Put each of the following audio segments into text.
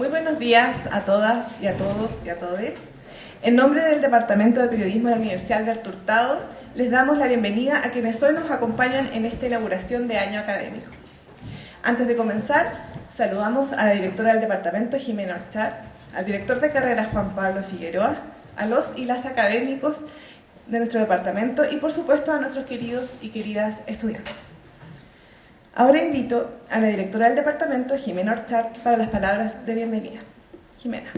Muy buenos días a todas y a todos y a todes. En nombre del Departamento de Periodismo de la Universidad Alberto Hurtado, les damos la bienvenida a quienes hoy nos acompañan en esta inauguración de año académico. Antes de comenzar, saludamos a la directora del departamento, Jimena Orchard, al director de carrera, Juan Pablo Figueroa, a los y las académicos de nuestro departamento y, por supuesto, a nuestros queridos y queridas estudiantes. Ahora invito a la directora del departamento, Jimena Orchard, para las palabras de bienvenida. Jimena.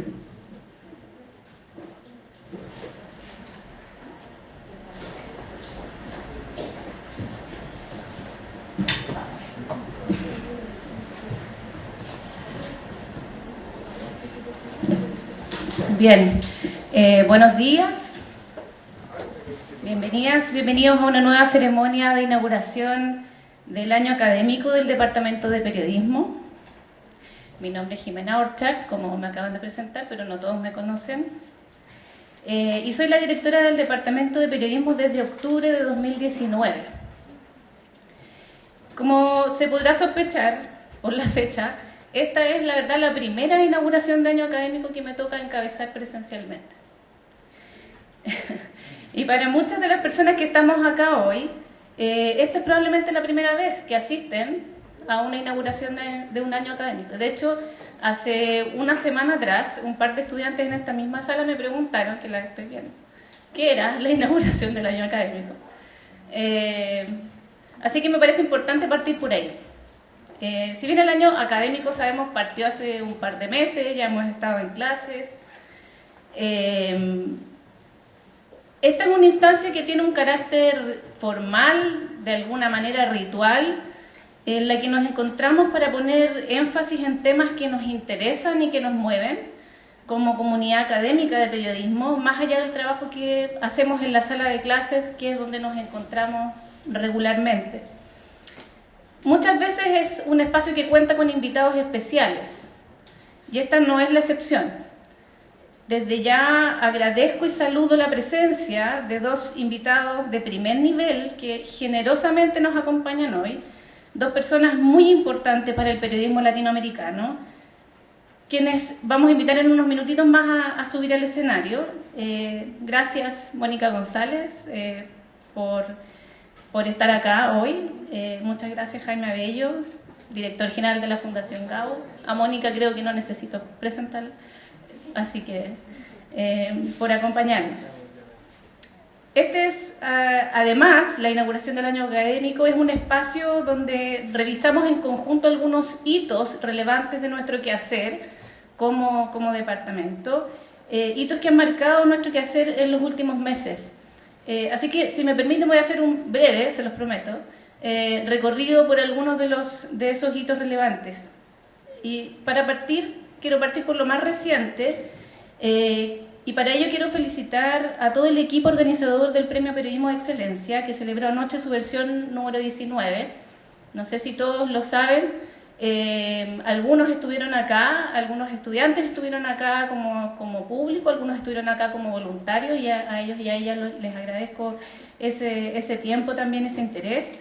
Bien, buenos días, bienvenidas, bienvenidos a una nueva ceremonia de inauguración del año académico del Departamento de Periodismo. Mi nombre es Jimena Orchard, como me acaban de presentar, pero no todos me conocen. Y soy la directora del Departamento de Periodismo desde octubre de 2019. Como se podrá sospechar por la fecha, esta es, la verdad, la primera inauguración de año académico que me toca encabezar presencialmente. Y para muchas de las personas que estamos acá hoy, esta es probablemente la primera vez que asisten a una inauguración de un año académico. De hecho, hace una semana atrás, un par de estudiantes en esta misma sala me preguntaron, que la estoy viendo, ¿qué era la inauguración del año académico? Así que me parece importante partir por ahí. Si bien el año académico, sabemos, partió hace un par de meses, ya hemos estado en clases. Esta es una instancia que tiene un carácter formal, de alguna manera ritual, en la que nos encontramos para poner énfasis en temas que nos interesan y que nos mueven como comunidad académica de periodismo, más allá del trabajo que hacemos en la sala de clases, que es donde nos encontramos regularmente. Muchas veces es un espacio que cuenta con invitados especiales, y esta no es la excepción. Desde ya agradezco y saludo la presencia de dos invitados de primer nivel que generosamente nos acompañan hoy, dos personas muy importantes para el periodismo latinoamericano, quienes vamos a invitar en unos minutitos más a subir al escenario. Gracias, Mónica González, por estar acá hoy. Muchas gracias, Jaime Abello, director general de la Fundación Gabo. A Mónica creo que no necesito presentarla. Así que, por acompañarnos. Además, la inauguración del año académico es un espacio donde revisamos en conjunto algunos hitos relevantes de nuestro quehacer como departamento, hitos que han marcado nuestro quehacer en los últimos meses. Así que, si me permiten, voy a hacer un breve, se los prometo, recorrido por algunos de esos hitos relevantes. Y para partir, quiero partir por lo más reciente, y para ello quiero felicitar a todo el equipo organizador del Premio Periodismo de Excelencia, que celebró anoche su versión número 19. No sé si todos lo saben, algunos estuvieron acá, algunos estudiantes estuvieron acá como público, algunos estuvieron acá como voluntarios, y a ellos y a ellas les agradezco ese tiempo también, ese interés.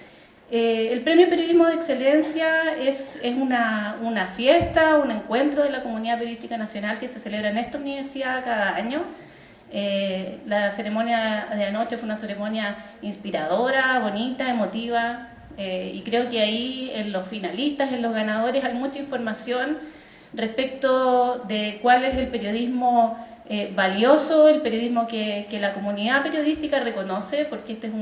El Premio Periodismo de Excelencia es una fiesta, un encuentro de la comunidad periodística nacional que se celebra en esta universidad cada año. La ceremonia de anoche fue una ceremonia inspiradora, bonita, emotiva, y creo que ahí en los finalistas, en los ganadores, hay mucha información respecto de cuál es el periodismo valioso, el periodismo que la comunidad periodística reconoce, porque este es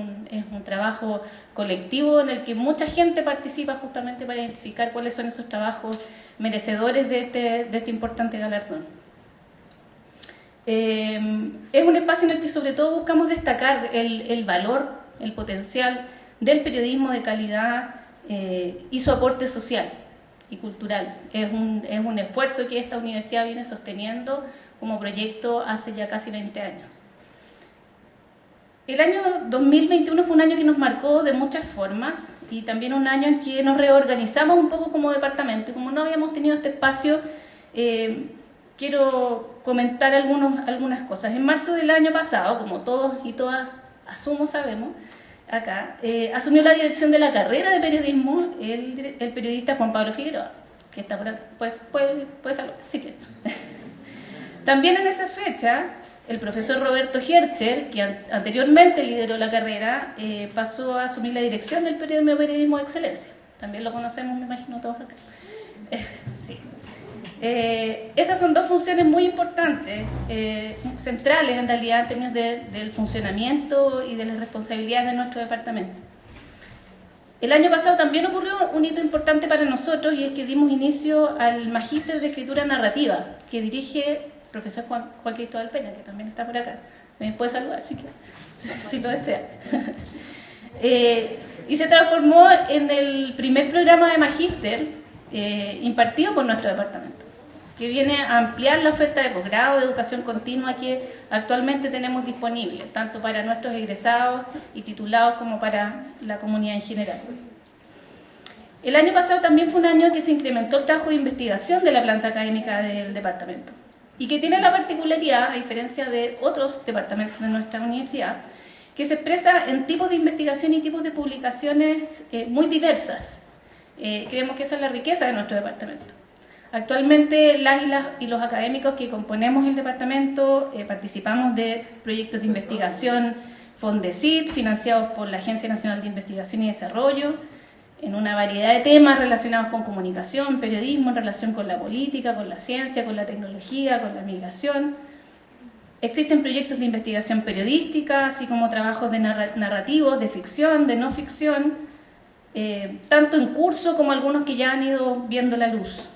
un trabajo colectivo en el que mucha gente participa justamente para identificar cuáles son esos trabajos merecedores de este importante galardón. Es un espacio en el que sobre todo buscamos destacar el valor, el potencial del periodismo de calidad y su aporte social y cultural. Es un esfuerzo que esta universidad viene sosteniendo como proyecto hace ya casi 20 años. El año 2021 fue un año que nos marcó de muchas formas, y también un año en que nos reorganizamos un poco como departamento, y como no habíamos tenido este espacio, quiero comentar algunas cosas. En marzo del año pasado, como todos y todas asumo sabemos, acá, asumió la dirección de la carrera de periodismo el periodista Juan Pablo Figueroa. que está por acá, pues puede saludar, si quiere. También en esa fecha, el profesor Roberto Hercher, que anteriormente lideró la carrera, pasó a asumir la dirección del periodismo de excelencia. También lo conocemos, me imagino, todos acá. Sí. Esas son dos funciones muy importantes, centrales en realidad en términos del funcionamiento y de las responsabilidades de nuestro departamento. El año pasado también ocurrió un hito importante para nosotros, y es que dimos inicio al Magíster de Escritura Narrativa, que dirige el profesor Juan Cristóbal Peña, que también está por acá. Me puede saludar si lo desea. Y se transformó en el primer programa de Magíster impartido por nuestro departamento, que viene a ampliar la oferta de posgrado de educación continua que actualmente tenemos disponible, tanto para nuestros egresados y titulados como para la comunidad en general. El año pasado también fue un año en que se incrementó el trabajo de investigación de la planta académica del departamento, y que tiene la particularidad, a diferencia de otros departamentos de nuestra universidad, que se expresa en tipos de investigación y tipos de publicaciones muy diversas. Creemos que esa es la riqueza de nuestro departamento. Actualmente las y los académicos que componemos el departamento participamos de proyectos de investigación Fondesit, financiados por la Agencia Nacional de Investigación y Desarrollo, en una variedad de temas relacionados con comunicación, periodismo, en relación con la política, con la ciencia, con la tecnología, con la migración. Existen proyectos de investigación periodística, así como trabajos de narrativos, de ficción, de no ficción, tanto en curso como algunos que ya han ido viendo la luz,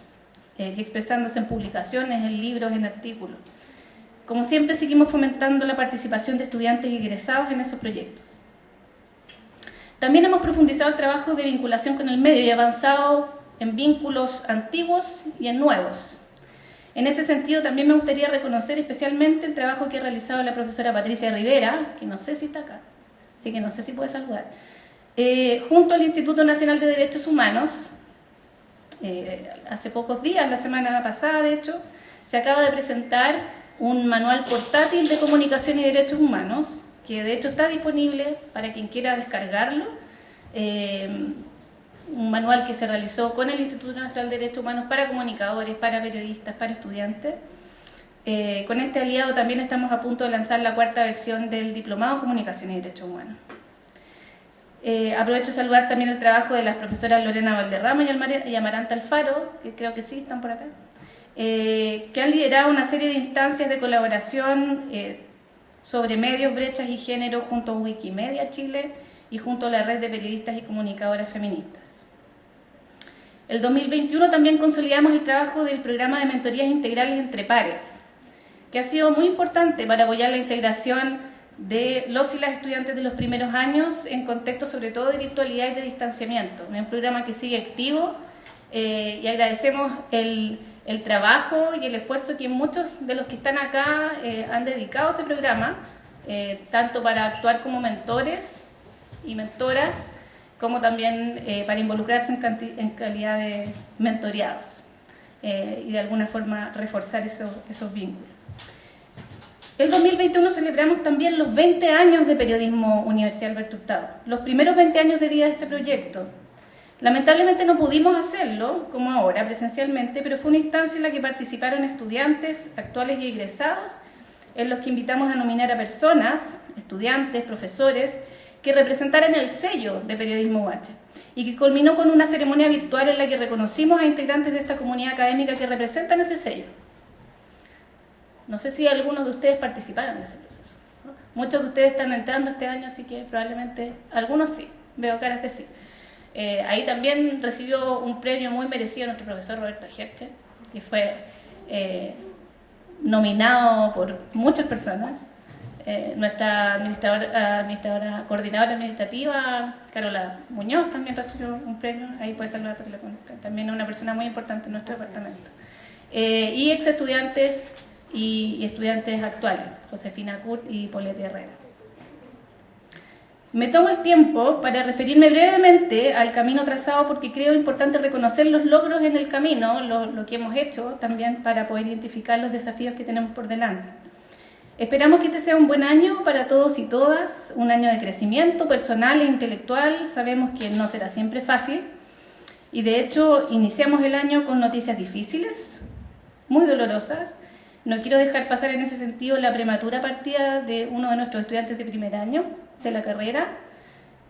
expresándose en publicaciones, en libros, en artículos. Como siempre, seguimos fomentando la participación de estudiantes y egresados en esos proyectos. También hemos profundizado el trabajo de vinculación con el medio y avanzado en vínculos antiguos y en nuevos. En ese sentido, también me gustaría reconocer especialmente el trabajo que ha realizado la profesora Patricia Rivera, que no sé si está acá, así que no sé si puede saludar, junto al Instituto Nacional de Derechos Humanos. Hace pocos días, la semana pasada de hecho, se acaba de presentar un manual portátil de comunicación y derechos humanos, que de hecho está disponible para quien quiera descargarlo. Un manual que se realizó con el Instituto Nacional de Derechos Humanos para comunicadores, para periodistas, para estudiantes. Con este aliado también estamos a punto de lanzar la 4ª versión del Diplomado en Comunicación y Derechos Humanos. Aprovecho de saludar también el trabajo de las profesoras Lorena Valderrama y Amaranta Alfaro, que creo que sí están por acá, que han liderado una serie de instancias de colaboración sobre medios, brechas y género junto a Wikimedia Chile y junto a la red de periodistas y comunicadoras feministas. El 2021 también consolidamos el trabajo del programa de mentorías integrales entre pares, que ha sido muy importante para apoyar la integración de los y las estudiantes de los primeros años en contexto sobre todo de virtualidad y de distanciamiento. Es un programa que sigue activo y agradecemos el trabajo y el esfuerzo que muchos de los que están acá han dedicado a ese programa, tanto para actuar como mentores y mentoras, como también para involucrarse en calidad de mentoreados y de alguna forma reforzar esos vínculos. El 2021 celebramos también los 20 años de Periodismo Universidad Alberto Hurtado, los primeros 20 años de vida de este proyecto. Lamentablemente no pudimos hacerlo, como ahora, presencialmente, pero fue una instancia en la que participaron estudiantes actuales y egresados, en los que invitamos a nominar a personas, estudiantes, profesores, que representaran el sello de Periodismo UH, y que culminó con una ceremonia virtual en la que reconocimos a integrantes de esta comunidad académica que representan ese sello. No sé si algunos de ustedes participaron de ese proceso. Muchos de ustedes están entrando este año, así que probablemente algunos sí, veo caras de sí. Ahí también recibió un premio muy merecido nuestro profesor Roberto Hercher, que fue nominado por muchas personas. Nuestra coordinadora administrativa, Carola Muñoz, también recibió un premio. Ahí puede saludar para que la conozcan. También es una persona muy importante en nuestro departamento. Y ex estudiantes y estudiantes actuales, Josefina Kurt y Paulette Herrera. Me tomo el tiempo para referirme brevemente al camino trazado porque creo importante reconocer los logros en el camino, lo que hemos hecho también para poder identificar los desafíos que tenemos por delante. Esperamos que este sea un buen año para todos y todas, un año de crecimiento personal e intelectual. Sabemos que no será siempre fácil Y de hecho iniciamos el año con noticias difíciles, muy dolorosas. No quiero dejar pasar en ese sentido la prematura partida de uno de nuestros estudiantes de primer año de la carrera,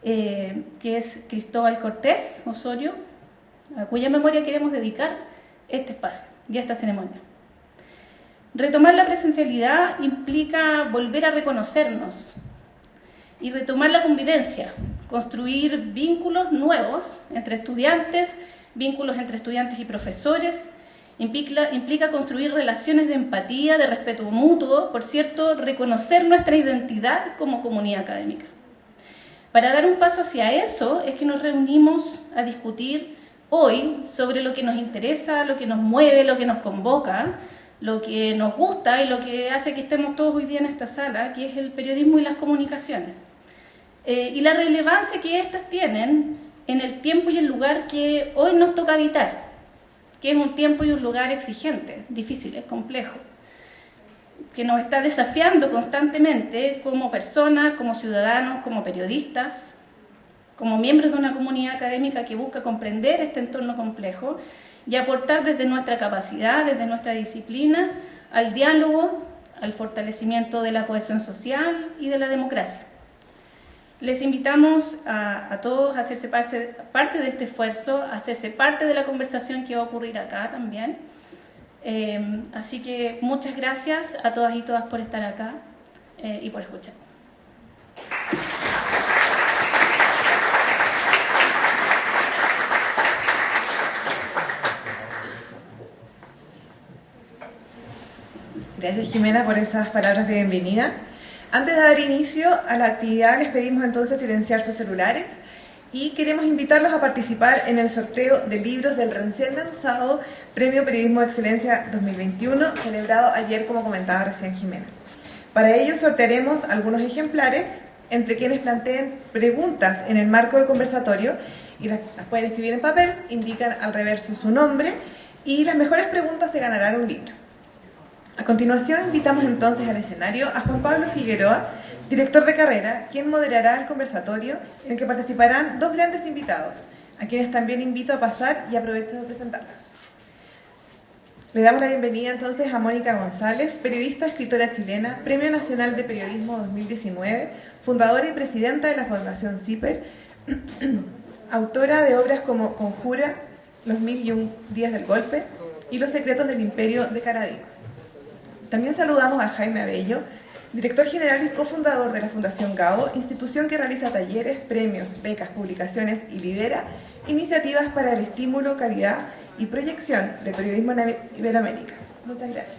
que es Cristóbal Cortés Osorio, a cuya memoria queremos dedicar este espacio y esta ceremonia. Retomar la presencialidad implica volver a reconocernos y retomar la convivencia, construir vínculos nuevos entre estudiantes, vínculos entre estudiantes y profesores. Implica construir relaciones de empatía, de respeto mutuo, por cierto, reconocer nuestra identidad como comunidad académica. Para dar un paso hacia eso es que nos reunimos a discutir hoy sobre lo que nos interesa, lo que nos mueve, lo que nos convoca, lo que nos gusta y lo que hace que estemos todos hoy día en esta sala, que es el periodismo y las comunicaciones. Y la relevancia que éstas tienen en el tiempo y el lugar que hoy nos toca habitar, que es un tiempo y un lugar exigentes, difíciles, complejos, que nos está desafiando constantemente como personas, como ciudadanos, como periodistas, como miembros de una comunidad académica que busca comprender este entorno complejo y aportar desde nuestra capacidad, desde nuestra disciplina, al diálogo, al fortalecimiento de la cohesión social y de la democracia. Les invitamos a todos a hacerse parte de este esfuerzo, a hacerse parte de la conversación que va a ocurrir acá también. Así que muchas gracias a todas y todas por estar acá y por escuchar. Gracias, Jimena, por esas palabras de bienvenida. Antes de dar inicio a la actividad, les pedimos entonces silenciar sus celulares y queremos invitarlos a participar en el sorteo de libros del recién lanzado Premio Periodismo de Excelencia 2021, celebrado ayer, como comentaba recién Jimena. Para ello sortearemos algunos ejemplares entre quienes planteen preguntas en el marco del conversatorio y las pueden escribir en papel, indican al reverso su nombre y las mejores preguntas se ganarán un libro. A continuación, invitamos entonces al escenario a Juan Pablo Figueroa, director de carrera, quien moderará el conversatorio en el que participarán dos grandes invitados, a quienes también invito a pasar y aprovecho de presentarlos. Le damos la bienvenida entonces a Mónica González, periodista, escritora chilena, Premio Nacional de Periodismo 2019, fundadora y presidenta de la Fundación CIPER, autora de obras como Conjura, Los 1001 días del golpe y Los secretos del imperio de Caradima. También saludamos a Jaime Abello, director general y cofundador de la Fundación Gao, institución que realiza talleres, premios, becas, publicaciones y lidera iniciativas para el estímulo, calidad y proyección del periodismo en Iberoamérica. Muchas gracias.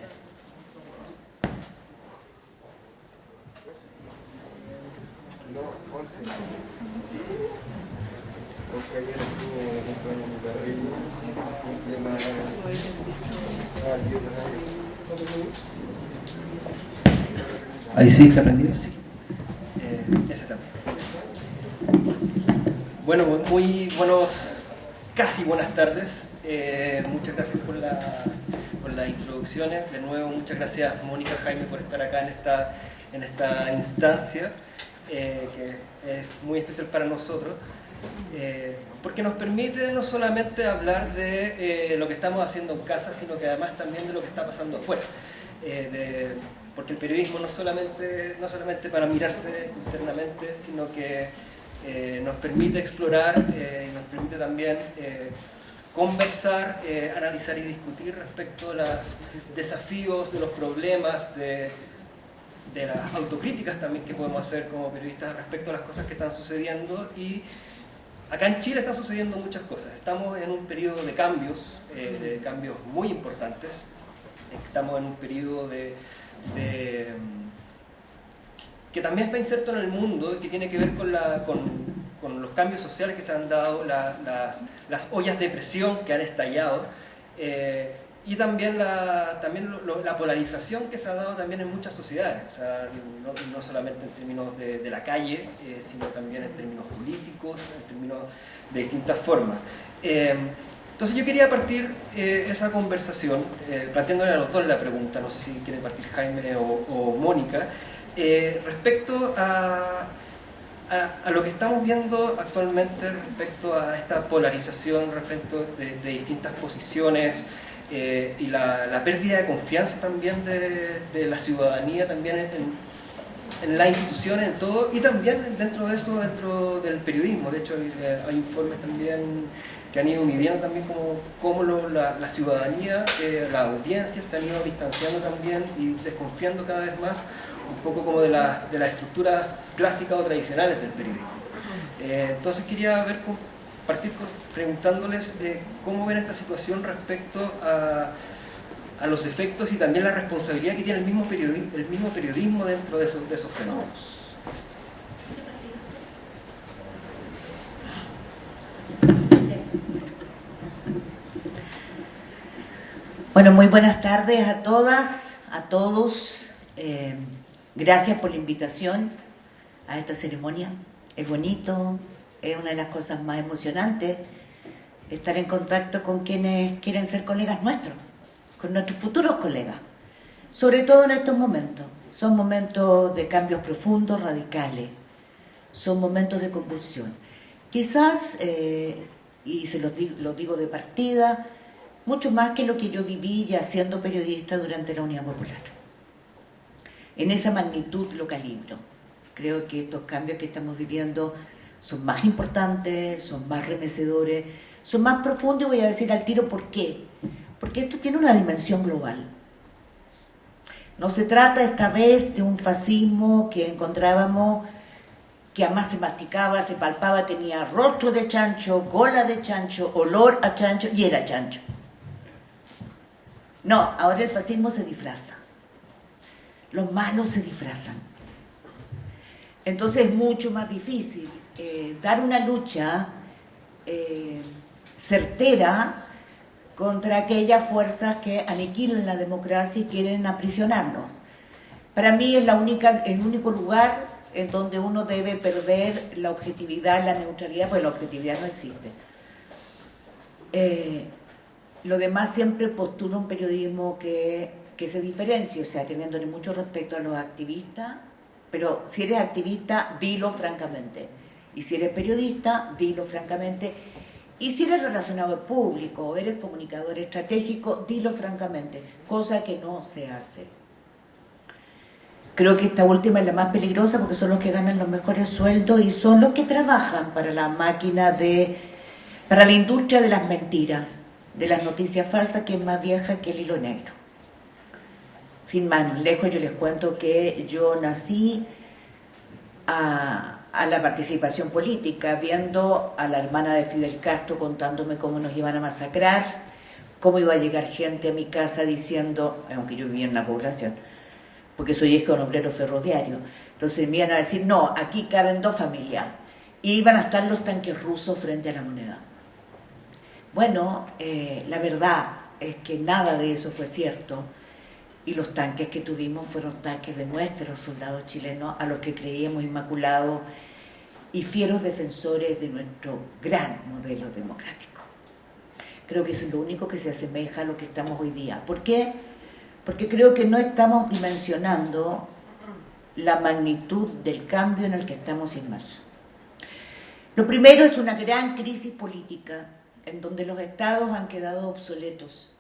Ahí sí está prendido, sí. Ese también. Bueno, muy buenos, casi buenas tardes. Muchas gracias por las introducciones. De nuevo, muchas gracias Mónica, Jaime, por estar acá en esta instancia, que es muy especial para nosotros. Porque nos permite no solamente hablar de lo que estamos haciendo en casa, sino que además también de lo que está pasando afuera. Porque el periodismo no solamente para mirarse internamente, sino que nos permite explorar y nos permite también conversar, analizar y discutir respecto a los desafíos, de los problemas, de las autocríticas también que podemos hacer como periodistas respecto a las cosas que están sucediendo. Y acá en Chile están sucediendo muchas cosas. Estamos en un periodo de cambios muy importantes. Estamos en un periodo que también está inserto en el mundo y que tiene que ver con los cambios sociales que se han dado, las ollas de presión que han estallado, y también la polarización que se ha dado también en muchas sociedades, o sea, no solamente en términos de la calle, sino también en términos políticos, en términos de distintas formas. Entonces yo quería partir esa conversación planteándole a los dos la pregunta, no sé si quiere partir Jaime o Mónica, respecto a a lo que estamos viendo actualmente respecto a esta polarización respecto de distintas posiciones y la pérdida de confianza también de la ciudadanía también en las instituciones, en todo, y también dentro de eso, dentro del periodismo. De hecho, hay informes también que han ido midiendo también cómo la ciudadanía, las audiencias se han ido distanciando también y desconfiando cada vez más un poco como de las estructuras clásicas o tradicionales del periodismo. Entonces quería partir preguntándoles cómo ven esta situación respecto a los efectos y también la responsabilidad que tiene el mismo periodismo dentro de esos fenómenos. Bueno, muy buenas tardes a todas, a todos. Gracias por la invitación a esta ceremonia. Es bonito, es una de las cosas más emocionantes estar en contacto con quienes quieren ser colegas nuestros, con nuestros futuros colegas, sobre todo en estos momentos. Son momentos de cambios profundos, radicales, son momentos de convulsión. Quizás, y lo digo de partida, mucho más que lo que yo viví ya siendo periodista durante la Unidad Popular. En esa magnitud lo calibro. Creo que estos cambios que estamos viviendo son más importantes, son más remecedores, son más profundos, y voy a decir al tiro por qué. Porque esto tiene una dimensión global. No se trata esta vez de un fascismo que encontrábamos, que además se masticaba, se palpaba, tenía rostro de chancho, cola de chancho, olor a chancho y era chancho. No, ahora el fascismo se disfraza. Los malos se disfrazan. Entonces es mucho más difícil dar una lucha certera contra aquellas fuerzas que aniquilan la democracia y quieren aprisionarnos. Para mí es el único lugar en donde uno debe perder la objetividad, la neutralidad, pues la objetividad no existe. Lo demás siempre postula un periodismo que se diferencie, o sea, teniéndole mucho respeto a los activistas, pero si eres activista, dilo francamente. Y si eres periodista, dilo francamente. Y si eres relacionador público o eres comunicador estratégico, dilo francamente, cosa que no se hace. Creo que esta última es la más peligrosa porque son los que ganan los mejores sueldos y son los que trabajan para la máquina para la industria de las mentiras, de las noticias falsas, que es más vieja que el hilo negro. Sin más lejos, yo les cuento que yo nací a la participación política, viendo a la hermana de Fidel Castro contándome cómo nos iban a masacrar, cómo iba a llegar gente a mi casa diciendo, aunque yo vivía en la población, porque soy hija de un obrero ferroviario, entonces me iban a decir, no, aquí caben 2 familias, y iban a estar los tanques rusos frente a la Moneda. Bueno, la verdad es que nada de eso fue cierto, y los tanques que tuvimos fueron tanques de nuestros soldados chilenos, a los que creíamos inmaculados y fieros defensores de nuestro gran modelo democrático. Creo que eso es lo único que se asemeja a lo que estamos hoy día. ¿Por qué? Porque creo que no estamos dimensionando la magnitud del cambio en el que estamos inmersos. Lo primero es una gran crisis política en donde los estados han quedado obsoletos.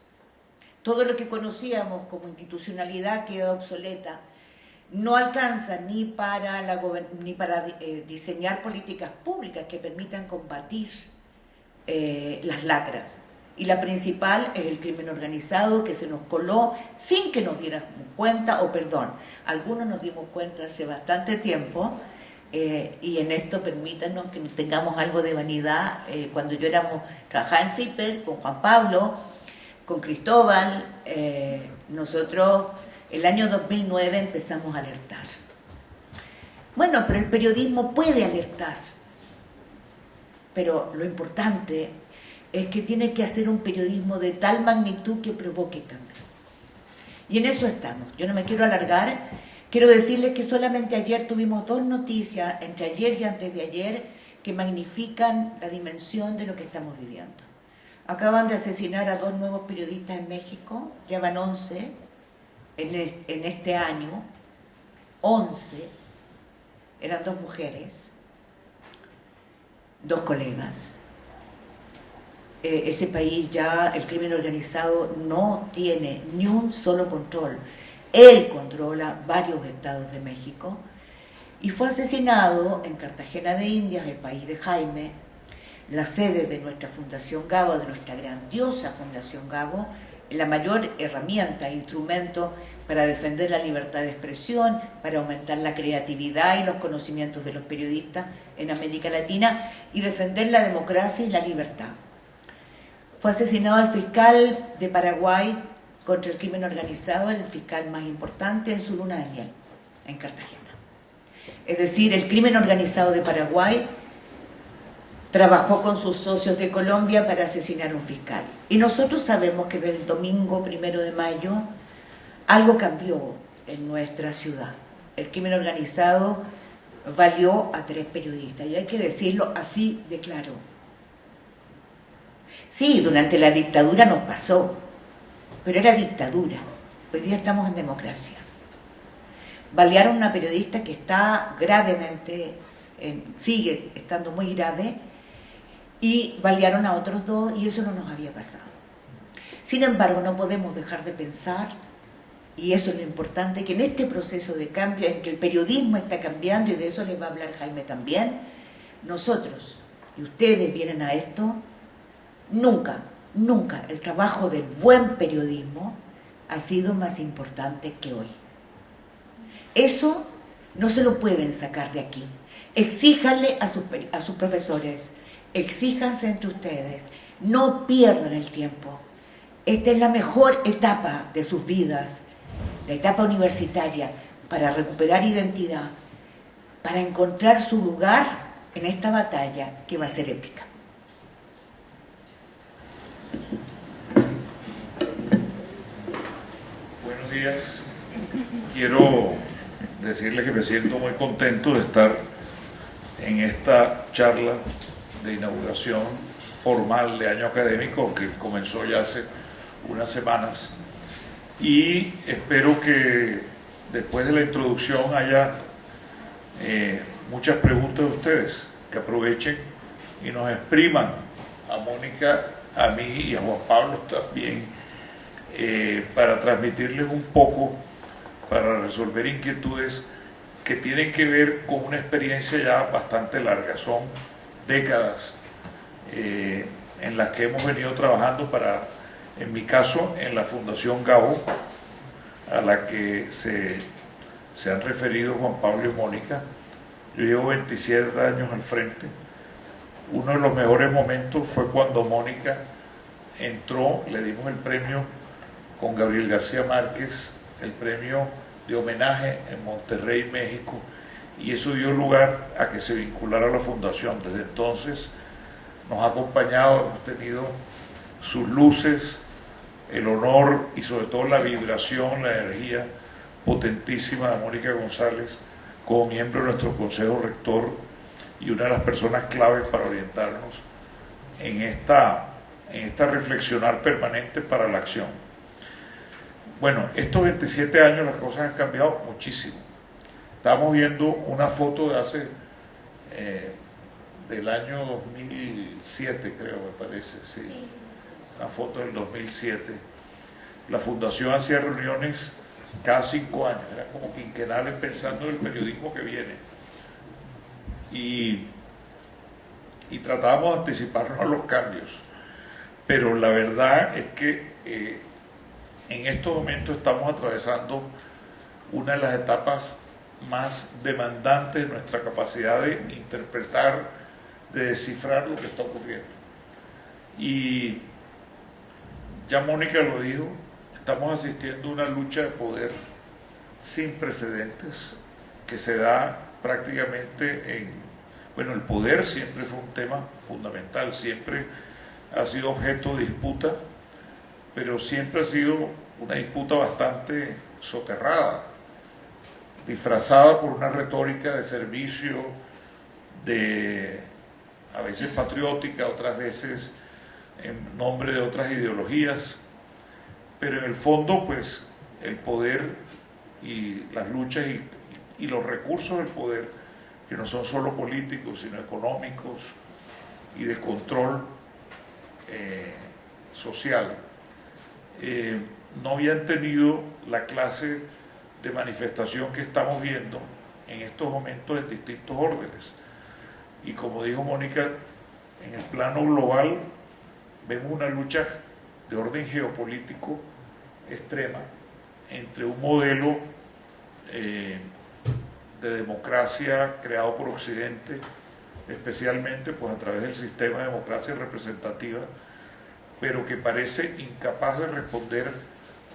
Todo lo que conocíamos como institucionalidad queda obsoleta. No alcanza ni para diseñar políticas públicas que permitan combatir las lacras. Y la principal es el crimen organizado que se nos coló sin que nos diéramos cuenta, o perdón, algunos nos dimos cuenta hace bastante tiempo, y en esto permítanos que tengamos algo de vanidad. Cuando yo trabajaba en CIPER con Juan Pablo, con Cristóbal, nosotros el año 2009 empezamos a alertar. Bueno, pero el periodismo puede alertar, pero lo importante es que tiene que hacer un periodismo de tal magnitud que provoque cambio. Y en eso estamos. Yo no me quiero alargar, quiero decirles que solamente ayer tuvimos 2 noticias, entre ayer y antes de ayer, que magnifican la dimensión de lo que estamos viviendo. Acaban de asesinar a 2 nuevos periodistas en México, ya van 11 en este año, 11, eran 2 mujeres, 2 colegas. Ese país ya, el crimen organizado no tiene ni un solo control. Él controla varios estados de México y fue asesinado en Cartagena de Indias, el país de Jaime, la sede de nuestra Fundación Gabo, de nuestra grandiosa Fundación Gabo, la mayor herramienta, instrumento para defender la libertad de expresión, para aumentar la creatividad y los conocimientos de los periodistas en América Latina y defender la democracia y la libertad. Fue asesinado el fiscal de Paraguay contra el crimen organizado, el fiscal más importante, en su luna de miel, en Cartagena. Es decir, el crimen organizado de Paraguay trabajó con sus socios de Colombia para asesinar a un fiscal. Y nosotros sabemos que del domingo 1 de mayo algo cambió en nuestra ciudad. El crimen organizado valió a 3 periodistas, y hay que decirlo así de claro. Sí, durante la dictadura nos pasó, pero era dictadura. Hoy día estamos en democracia. Balearon a una periodista que está gravemente, sigue estando muy grave, y balearon a otros 2, y eso no nos había pasado. Sin embargo, no podemos dejar de pensar, y eso es lo importante, que en este proceso de cambio, en que el periodismo está cambiando, y de eso les va a hablar Jaime también, nosotros y ustedes vienen a esto. Nunca el trabajo del buen periodismo ha sido más importante que hoy. Eso no se lo pueden sacar de aquí. Exíjanle a sus profesores, exíjanse entre ustedes, no pierdan el tiempo. Esta es la mejor etapa de sus vidas, la etapa universitaria, para recuperar identidad, para encontrar su lugar en esta batalla que va a ser épica. Buenos días. Quiero decirle que me siento muy contento de estar en esta charla de inauguración formal de año académico que comenzó ya hace unas semanas, y espero que después de la introducción haya muchas preguntas de ustedes, que aprovechen y nos expriman a Mónica, a mí y a Juan Pablo también, para transmitirles un poco, para resolver inquietudes que tienen que ver con una experiencia ya bastante larga. Son décadas en las que hemos venido trabajando para, en mi caso, en la Fundación Gabo, a la que se han referido Juan Pablo y Mónica. Yo llevo 27 años al frente. Uno de los mejores momentos fue cuando Mónica entró, le dimos el premio con Gabriel García Márquez, el premio de homenaje en Monterrey, México, y eso dio lugar a que se vinculara a la fundación. Desde entonces nos ha acompañado, hemos tenido sus luces, el honor y sobre todo la vibración, la energía potentísima de Mónica González como miembro de nuestro Consejo Rector y una de las personas claves para orientarnos en esta reflexionar permanente para la acción. Bueno, estos 27 años las cosas han cambiado muchísimo. Estábamos viendo una foto de hace del año 2007, creo, me parece, sí. Una foto del 2007. La fundación hacía reuniones cada 5 años, eran como quinquenales pensando en el periodismo que viene. Y tratábamos de anticiparnos a los cambios. Pero la verdad es que en estos momentos estamos atravesando una de las etapas más demandantes de nuestra capacidad de interpretar, de descifrar lo que está ocurriendo. Y ya Mónica lo dijo, estamos asistiendo a una lucha de poder sin precedentes que se da prácticamente en... Bueno, el poder siempre fue un tema fundamental, siempre ha sido objeto de disputa, pero siempre ha sido una disputa bastante soterrada, disfrazada por una retórica de servicio, a veces patriótica, otras veces en nombre de otras ideologías, pero en el fondo pues el poder y las luchas y los recursos del poder, que no son solo políticos sino económicos, y de control social, no habían tenido la clase de manifestación que estamos viendo en estos momentos en distintos órdenes. Y como dijo Mónica, en el plano global vemos una lucha de orden geopolítico extrema entre un modelo de democracia creado por Occidente, especialmente pues a través del sistema de democracia representativa, pero que parece incapaz de responder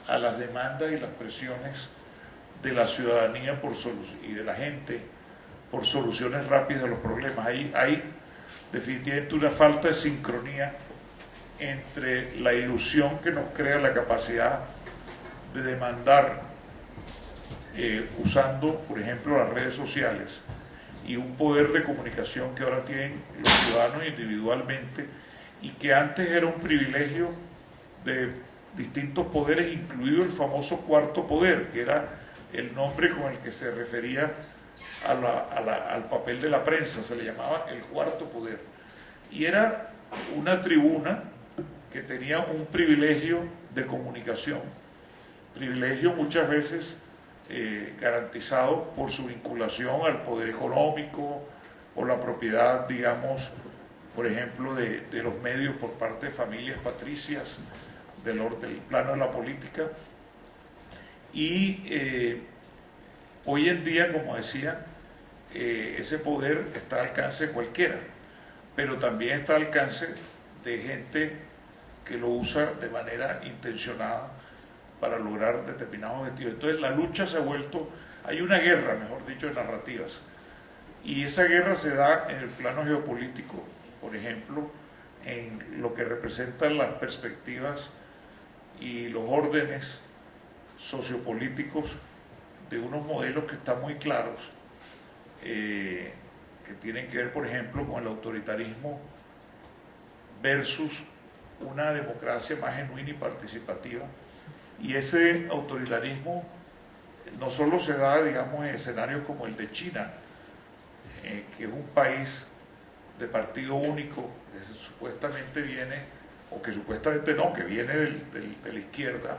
a las demandas y las presiones de la ciudadanía y de la gente por soluciones rápidas a los problemas. Hay definitivamente una falta de sincronía entre la ilusión que nos crea la capacidad de demandar usando, por ejemplo, las redes sociales y un poder de comunicación que ahora tienen los ciudadanos individualmente y que antes era un privilegio de distintos poderes, incluido el famoso cuarto poder, que era el nombre con el que se refería al papel de la prensa, se le llamaba el cuarto poder. Y era una tribuna que tenía un privilegio de comunicación, privilegio muchas veces garantizado por su vinculación al poder económico o la propiedad, digamos, por ejemplo, de los medios por parte de familias patricias del plano de la política. Y hoy en día, como decía, ese poder está al alcance de cualquiera, pero también está al alcance de gente que lo usa de manera intencionada para lograr determinados objetivos. Entonces la lucha se ha vuelto, hay una guerra, mejor dicho, de narrativas, y esa guerra se da en el plano geopolítico, por ejemplo, en lo que representan las perspectivas y los órdenes sociopolíticos de unos modelos que están muy claros, que tienen que ver, por ejemplo, con el autoritarismo versus una democracia más genuina y participativa. Y ese autoritarismo no solo se da, digamos, en escenarios como el de China, que es un país de partido único, que supuestamente viene, o que supuestamente no, que viene de la izquierda,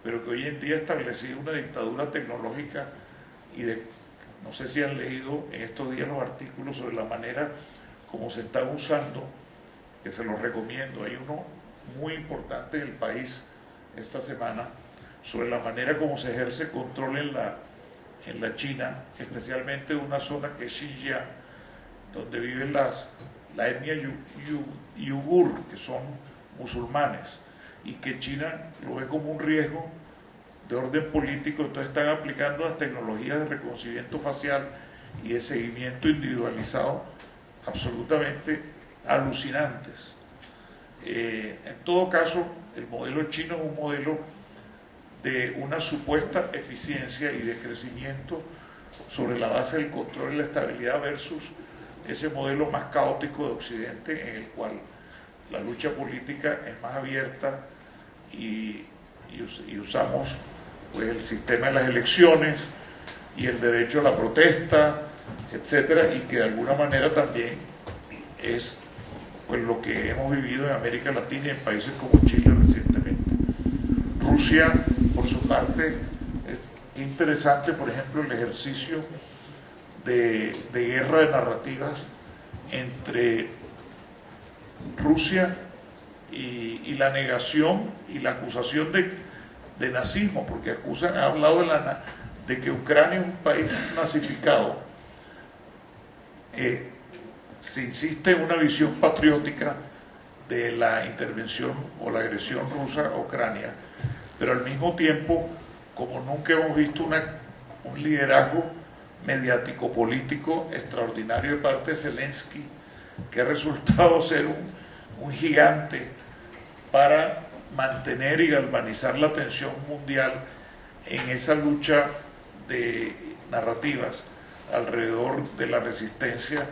pero que hoy en día ha establecido una dictadura tecnológica y no sé si han leído en estos días los artículos sobre la manera como se están usando, que se los recomiendo. Hay uno muy importante en el país esta semana sobre la manera como se ejerce control en la China, especialmente una zona que es Xinjiang, donde viven la etnia yugur, que son musulmanes, y que China lo ve como un riesgo de orden político. Entonces están aplicando las tecnologías de reconocimiento facial y de seguimiento individualizado absolutamente alucinantes. En todo caso, el modelo chino es un modelo de una supuesta eficiencia y de crecimiento sobre la base del control y la estabilidad versus ese modelo más caótico de Occidente, en el cual la lucha política es más abierta y usamos pues el sistema de las elecciones y el derecho a la protesta, etcétera, y que de alguna manera también es pues lo que hemos vivido en América Latina y en países como Chile recientemente. Rusia, por su parte, es interesante, por ejemplo, el ejercicio de guerra de narrativas entre Rusia y la negación y la acusación de nazismo, porque han hablado de que Ucrania es un país nazificado. Se insiste en una visión patriótica de la intervención o la agresión rusa a Ucrania, pero al mismo tiempo, como nunca hemos visto un liderazgo mediático-político extraordinario de parte de Zelensky, que ha resultado ser un gigante para mantener y galvanizar la atención mundial en esa lucha de narrativas alrededor de la resistencia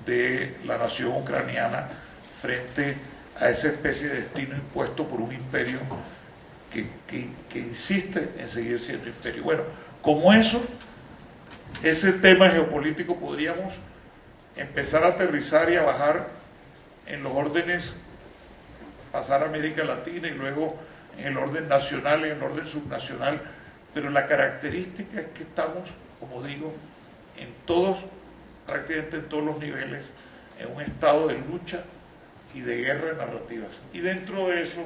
de la nación ucraniana frente a esa especie de destino impuesto por un imperio que insiste en seguir siendo imperio. Bueno, como ese tema geopolítico podríamos empezar a aterrizar y a bajar en los órdenes, pasar a América Latina y luego en el orden nacional y en el orden subnacional, pero la característica es que estamos, como digo, en todos, prácticamente en todos los niveles, en un estado de lucha y de guerra de narrativas. Y dentro de eso,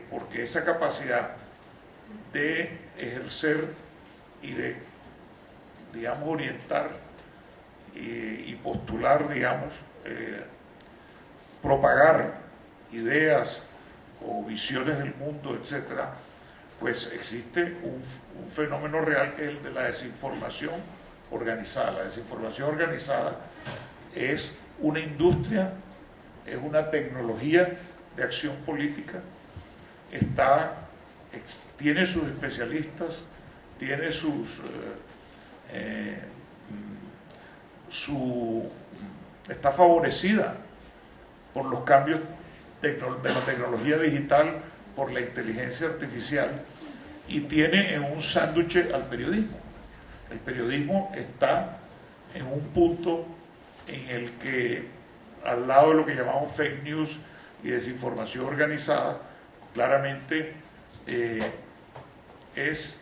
porque esa capacidad de ejercer y de, digamos, orientar y postular, digamos, propagar ideas o visiones del mundo, etcétera, pues existe un fenómeno real que es el de la desinformación organizada. La desinformación organizada es una industria, es una tecnología de acción política, tiene sus especialistas, tiene está favorecida por los cambios de la tecnología digital, por la inteligencia artificial, y tiene en un sándwich al periodismo. El periodismo está en un punto en el que, al lado de lo que llamamos fake news y desinformación organizada, claramente es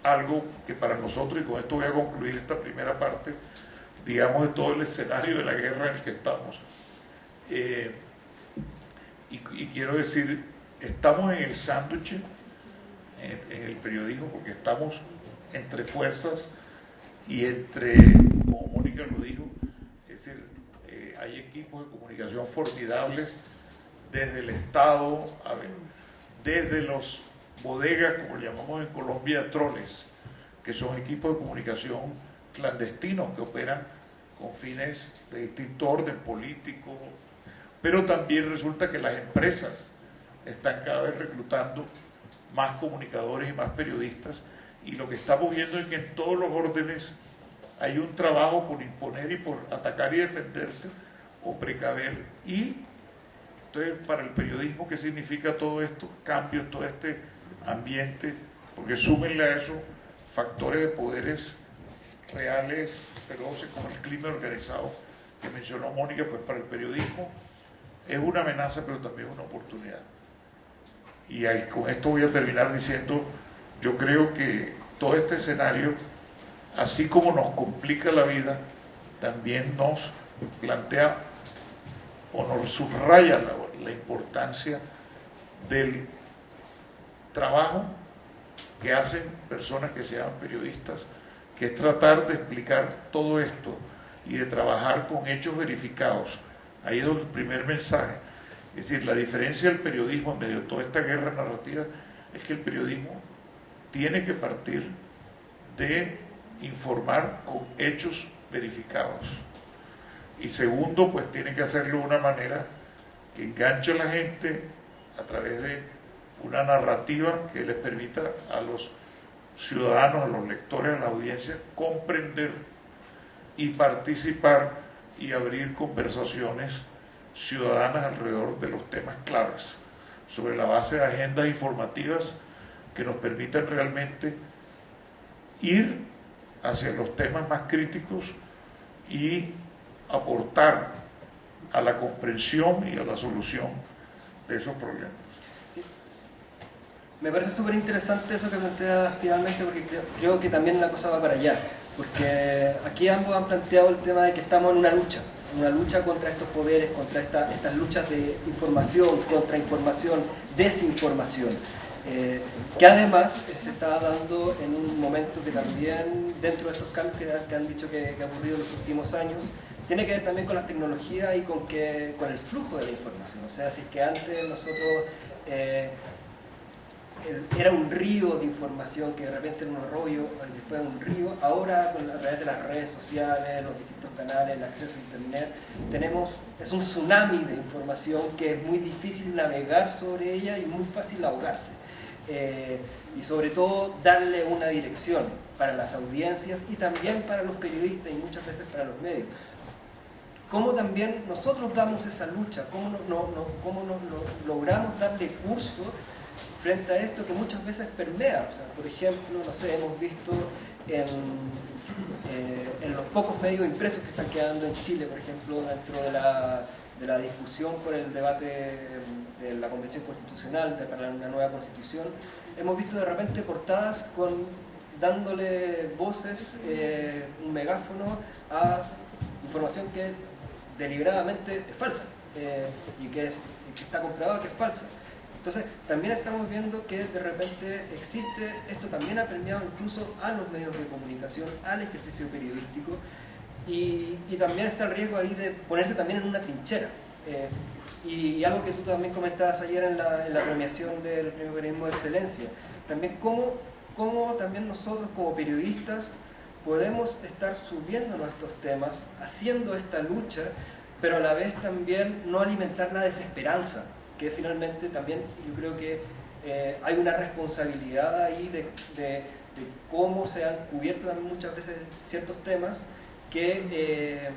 algo que para nosotros, y con esto voy a concluir esta primera parte, digamos, de todo el escenario de la guerra en el que estamos. Y quiero decir, estamos en el sándwich, en el periodismo, porque estamos entre fuerzas y entre, como Mónica lo dijo, es decir, hay equipos de comunicación formidables desde el Estado, desde los bodegas, como le llamamos en Colombia, troles, que son equipos de comunicación clandestinos que operan con fines de distinto orden político, pero también resulta que las empresas están cada vez reclutando más comunicadores y más periodistas, y lo que estamos viendo es que en todos los órdenes hay un trabajo por imponer y por atacar y defenderse o precaver. Y entonces, para el periodismo, ¿qué significa todo esto? Cambios, todo este ambiente, porque súmenle a eso factores de poderes reales, feroces, como el crimen organizado que mencionó Mónica. Pues para el periodismo es una amenaza, pero también es una oportunidad. Y ahí, con esto voy a terminar diciendo, yo creo que todo este escenario, así como nos complica la vida, también nos plantea o nos subraya la importancia del trabajo que hacen personas que se llaman periodistas, que es tratar de explicar todo esto y de trabajar con hechos verificados. Ahí es el primer mensaje. Es decir, la diferencia del periodismo en medio de toda esta guerra narrativa es que el periodismo tiene que partir de informar con hechos verificados. Y segundo, pues tiene que hacerlo de una manera que enganche a la gente a través de una narrativa que les permita a los ciudadanos, a los lectores, a la audiencia, comprender y participar y abrir conversaciones ciudadanas alrededor de los temas claves, sobre la base de agendas informativas que nos permitan realmente ir hacia los temas más críticos y aportar a la comprensión y a la solución de esos problemas. Sí. Me parece súper interesante eso que planteas finalmente, porque creo que también la cosa va para allá, porque aquí ambos han planteado el tema de que estamos en una lucha contra estos poderes, contra estas luchas de información, contrainformación, desinformación, que además se está dando en un momento que también, dentro de estos cambios que han dicho que ha ocurrido en los últimos años, tiene que ver también con las tecnologías y con el flujo de la información. O sea, si es que antes nosotros era un río de información que de repente era un arroyo, después un río, ahora a través de las redes sociales, los distintos canales, el acceso a internet, es un tsunami de información que es muy difícil navegar sobre ella y muy fácil ahogarse. Y sobre todo darle una dirección para las audiencias y también para los periodistas y muchas veces para los medios. ¿Cómo también nosotros damos esa lucha? ¿Cómo logramos darle curso frente a esto que muchas veces permea? O sea, por ejemplo, no sé, hemos visto en los pocos medios impresos que están quedando en Chile, por ejemplo, dentro de la discusión por el debate de la Convención Constitucional, para una nueva Constitución, hemos visto de repente portadas dándole voces, un megáfono a información que deliberadamente es falsa y que está comprobado que es falsa. Entonces, también estamos viendo que de repente esto también ha permeado incluso a los medios de comunicación, al ejercicio periodístico, y también está el riesgo ahí de ponerse también en una trinchera. Y algo que tú también comentabas ayer en la premiación del Premio Periodismo de Excelencia, también cómo también nosotros como periodistas podemos estar subiendo nuestros temas, haciendo esta lucha, pero a la vez también no alimentar la desesperanza, que finalmente también yo creo que hay una responsabilidad ahí de cómo se han cubierto también muchas veces ciertos temas que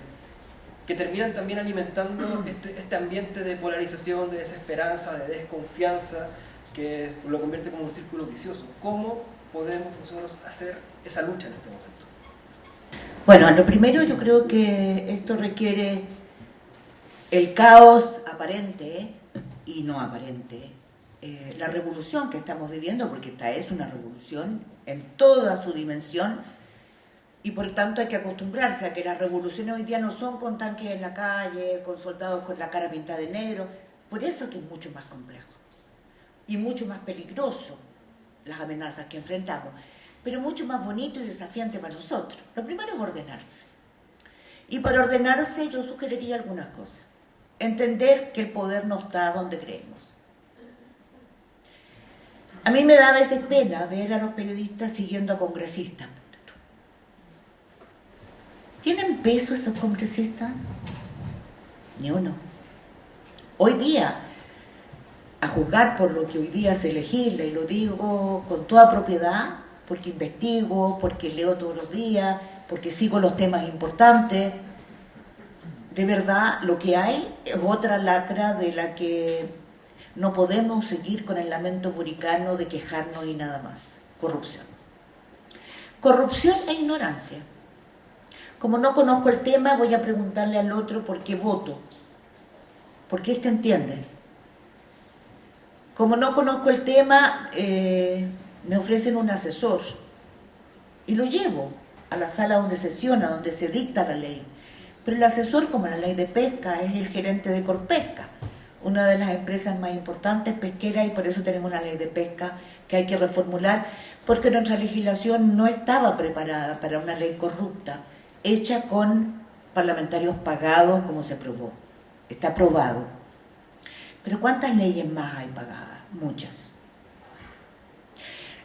terminan también alimentando este ambiente de polarización, de desesperanza, de desconfianza, que lo convierte como un círculo vicioso. ¿Cómo podemos nosotros hacer esa lucha en este momento? Bueno, lo primero yo creo que esto requiere el caos aparente y no aparente. La revolución que estamos viviendo, porque esta es una revolución en toda su dimensión, y por tanto hay que acostumbrarse a que las revoluciones hoy día no son con tanques en la calle, con soldados con la cara pintada de negro. Por eso que es mucho más complejo y mucho más peligroso las amenazas que enfrentamos, pero mucho más bonito y desafiante para nosotros. Lo primero es ordenarse. Y para ordenarse yo sugeriría algunas cosas. Entender que el poder no está donde creemos. A mí me da a veces pena ver a los periodistas siguiendo a congresistas. ¿Tienen peso esos congresistas? Ni uno. Hoy día, a juzgar por lo que hoy día se legisla, y lo digo con toda propiedad, porque investigo, porque leo todos los días, porque sigo los temas importantes, de verdad lo que hay es otra lacra de la que no podemos seguir con el lamento buricano de quejarnos y nada más. Corrupción. Corrupción e ignorancia. Como no conozco el tema, voy a preguntarle al otro por qué voto, porque éste entiende. Como no conozco el tema, me ofrecen un asesor y lo llevo a la sala donde sesiona, donde se dicta la ley. Pero el asesor, como la ley de pesca, es el gerente de Corpesca, una de las empresas más importantes pesqueras, y por eso tenemos una ley de pesca que hay que reformular, porque nuestra legislación no estaba preparada para una ley corrupta, hecha con parlamentarios pagados como se aprobó. Está aprobado. Pero ¿cuántas leyes más hay pagadas? Muchas.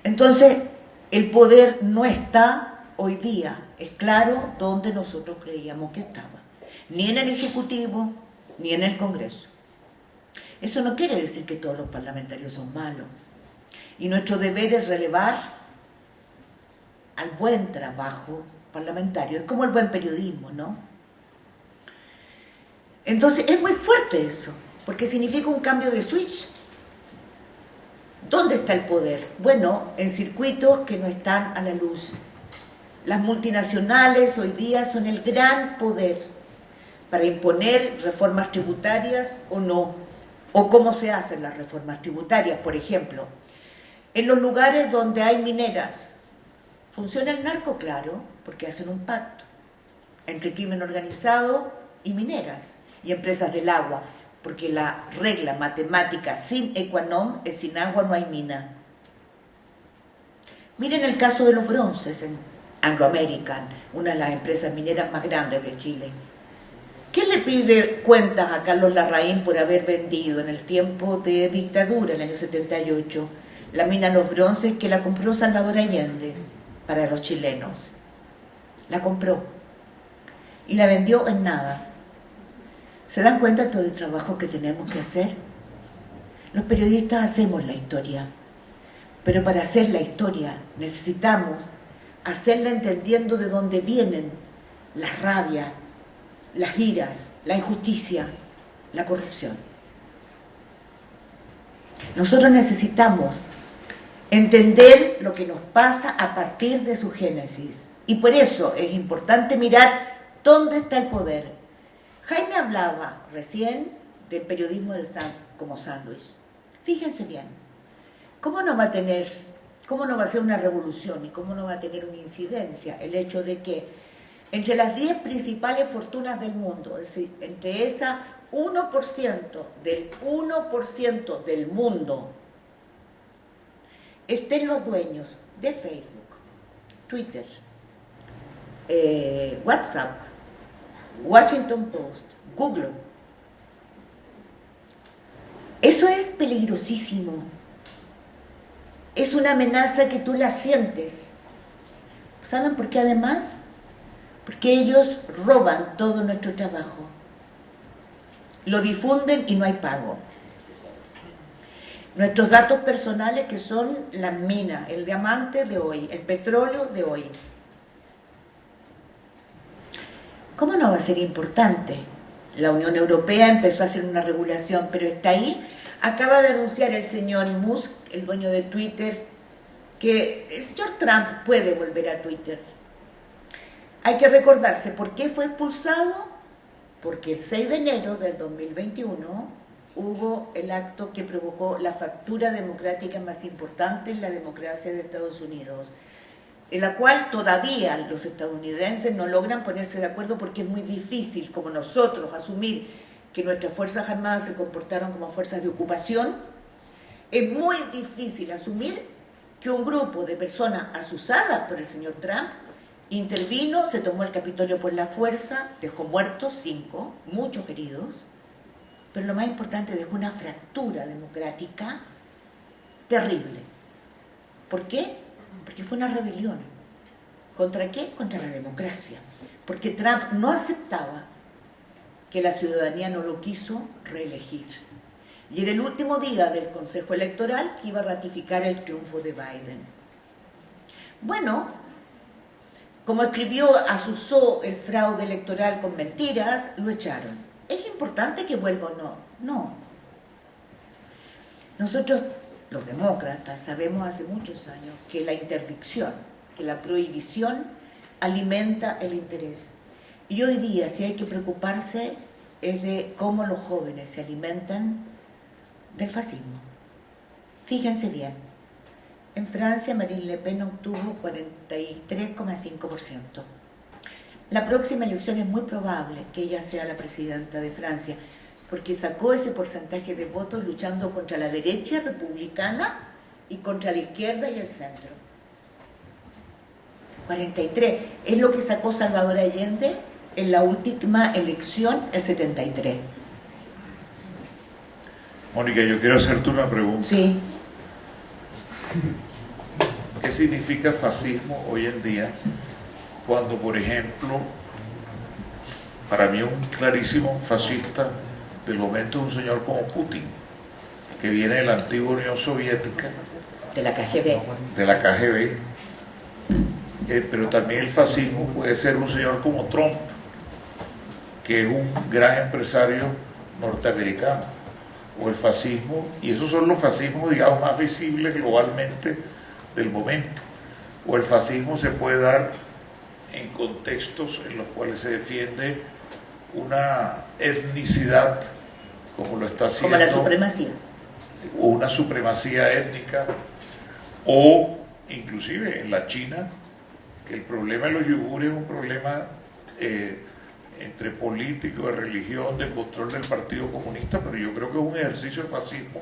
Entonces, el poder no está hoy día, es claro, donde nosotros creíamos que estaba. Ni en el Ejecutivo, ni en el Congreso. Eso no quiere decir que todos los parlamentarios son malos. Y nuestro deber es relevar al buen trabajo parlamentario. Es como el buen periodismo, ¿no? Entonces es muy fuerte eso, porque significa un cambio de switch. ¿Dónde está el poder? Bueno, en circuitos que no están a la luz. Las multinacionales hoy día son el gran poder para imponer reformas tributarias o no, o cómo se hacen las reformas tributarias. Por ejemplo, en los lugares donde hay mineras, ¿funciona el narco? Claro, porque hacen un pacto entre crimen organizado y mineras y empresas del agua, porque la regla matemática sin equanom es sin agua no hay mina. Miren el caso de los bronces en Anglo American, una de las empresas mineras más grandes de Chile. ¿Qué le pide cuentas a Carlos Larraín por haber vendido en el tiempo de dictadura, en el año 78, la mina Los Bronces, que la compró Salvador Allende para los chilenos? La compró y la vendió en nada. ¿Se dan cuenta de todo el trabajo que tenemos que hacer? Los periodistas hacemos la historia, pero para hacer la historia necesitamos hacerla entendiendo de dónde vienen las rabias, las iras, la injusticia, la corrupción. Nosotros necesitamos entender lo que nos pasa a partir de su génesis. Y por eso es importante mirar dónde está el poder. Jaime hablaba recién del periodismo como sándwich. Fíjense bien, ¿cómo no va a ser una revolución y cómo no va a tener una incidencia el hecho de que entre las 10 principales fortunas del mundo, es decir, entre esa 1% del 1% del mundo, estén los dueños de Facebook, Twitter, WhatsApp, Washington Post, Google? Eso es peligrosísimo. Es una amenaza que tú la sientes. ¿Saben por qué además? Porque ellos roban todo nuestro trabajo. Lo difunden y no hay pago. Nuestros datos personales, que son las minas, el diamante de hoy, el petróleo de hoy. ¿Cómo no va a ser importante? La Unión Europea empezó a hacer una regulación, pero está ahí. Acaba de anunciar el señor Musk, el dueño de Twitter, que el señor Trump puede volver a Twitter. Hay que recordarse por qué fue expulsado, porque el 6 de enero del 2021 hubo el acto que provocó la fractura democrática más importante en la democracia de Estados Unidos, en la cual todavía los estadounidenses no logran ponerse de acuerdo porque es muy difícil, como nosotros, asumir que nuestras Fuerzas Armadas se comportaron como fuerzas de ocupación. Es muy difícil asumir que un grupo de personas asusadas por el señor Trump intervino, se tomó el Capitolio por la fuerza, dejó muertos 5, muchos heridos, pero lo más importante, dejó una fractura democrática terrible. ¿Por qué? Porque fue una rebelión. ¿Contra qué? Contra la democracia. Porque Trump no aceptaba que la ciudadanía no lo quiso reelegir. Y era el último día del Consejo Electoral que iba a ratificar el triunfo de Biden. Bueno, como asusó el fraude electoral con mentiras, lo echaron. ¿Es importante que vuelva o no? No. Nosotros, los demócratas, sabemos hace muchos años que la interdicción, que la prohibición alimenta el interés. Y hoy día, si hay que preocuparse, es de cómo los jóvenes se alimentan del fascismo. Fíjense bien, en Francia Marine Le Pen obtuvo 43,5%. La próxima elección es muy probable que ella sea la presidenta de Francia, porque sacó ese porcentaje de votos luchando contra la derecha republicana y contra la izquierda y el centro. 43, es lo que sacó Salvador Allende en la última elección, el 73. Mónica, yo quiero hacerte una pregunta. Sí. ¿Qué significa fascismo hoy en día cuando, por ejemplo, para mí un clarísimo fascista del momento es un señor como Putin, que viene de la antigua Unión Soviética, De la KGB. de la KGB, pero también el fascismo puede ser un señor como Trump, que es un gran empresario norteamericano, o el fascismo, y esos son los fascismos, digamos, más visibles globalmente del momento, o el fascismo se puede dar en contextos en los cuales se defiende una etnicidad, como lo está haciendo, Como la supremacía. o una supremacía étnica, o inclusive en la China, que el problema de los yugures es un problema entre político, de religión, de control del Partido Comunista, pero yo creo que es un ejercicio de fascismo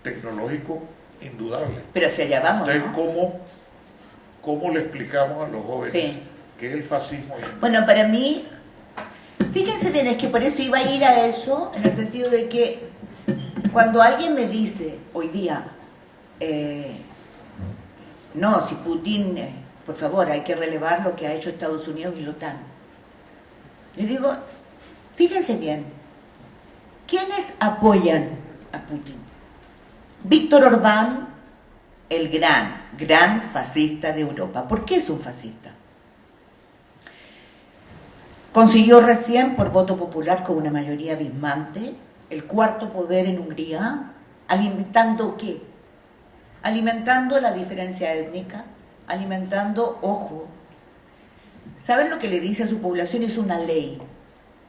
tecnológico indudable. Pero hacia allá vamos, Entonces, ¿no? ¿cómo le explicamos a los jóvenes Sí. qué es el fascismo? Bueno, para mí, fíjense bien, es que por eso iba a ir a eso, en el sentido de que cuando alguien me dice hoy día, no, si Putin, por favor, hay que relevar lo que ha hecho Estados Unidos y la OTAN. Le digo, fíjense bien, ¿quiénes apoyan a Putin? Víctor Orbán, el gran fascista de Europa. ¿Por qué es un fascista? Consiguió recién, por voto popular con una mayoría abismante, el cuarto poder en Hungría, alimentando ¿qué? Alimentando la diferencia étnica, alimentando, ojo, ¿Saben lo que le dice a su población? Es una ley.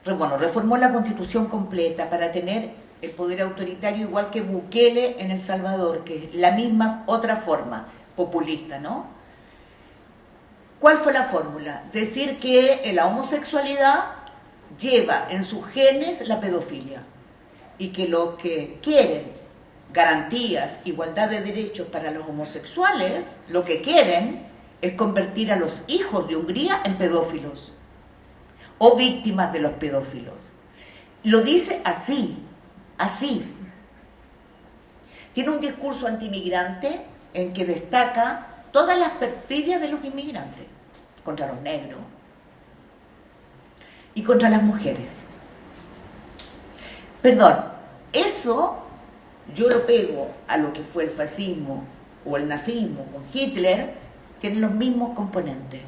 Bueno, reformó la Constitución completa para tener el poder autoritario igual que Bukele en El Salvador, que es la misma otra forma populista, ¿no? ¿Cuál fue la fórmula? Decir que la homosexualidad lleva en sus genes la pedofilia y que los que quieren garantías, igualdad de derechos para los homosexuales, lo que quieren es convertir a los hijos de Hungría en pedófilos o víctimas de los pedófilos. Lo dice así, así. Tiene un discurso antimigrante en que destaca todas las perfidias de los inmigrantes contra los negros y contra las mujeres. Perdón, eso yo lo pego a lo que fue el fascismo o el nazismo con Hitler, tienen los mismos componentes,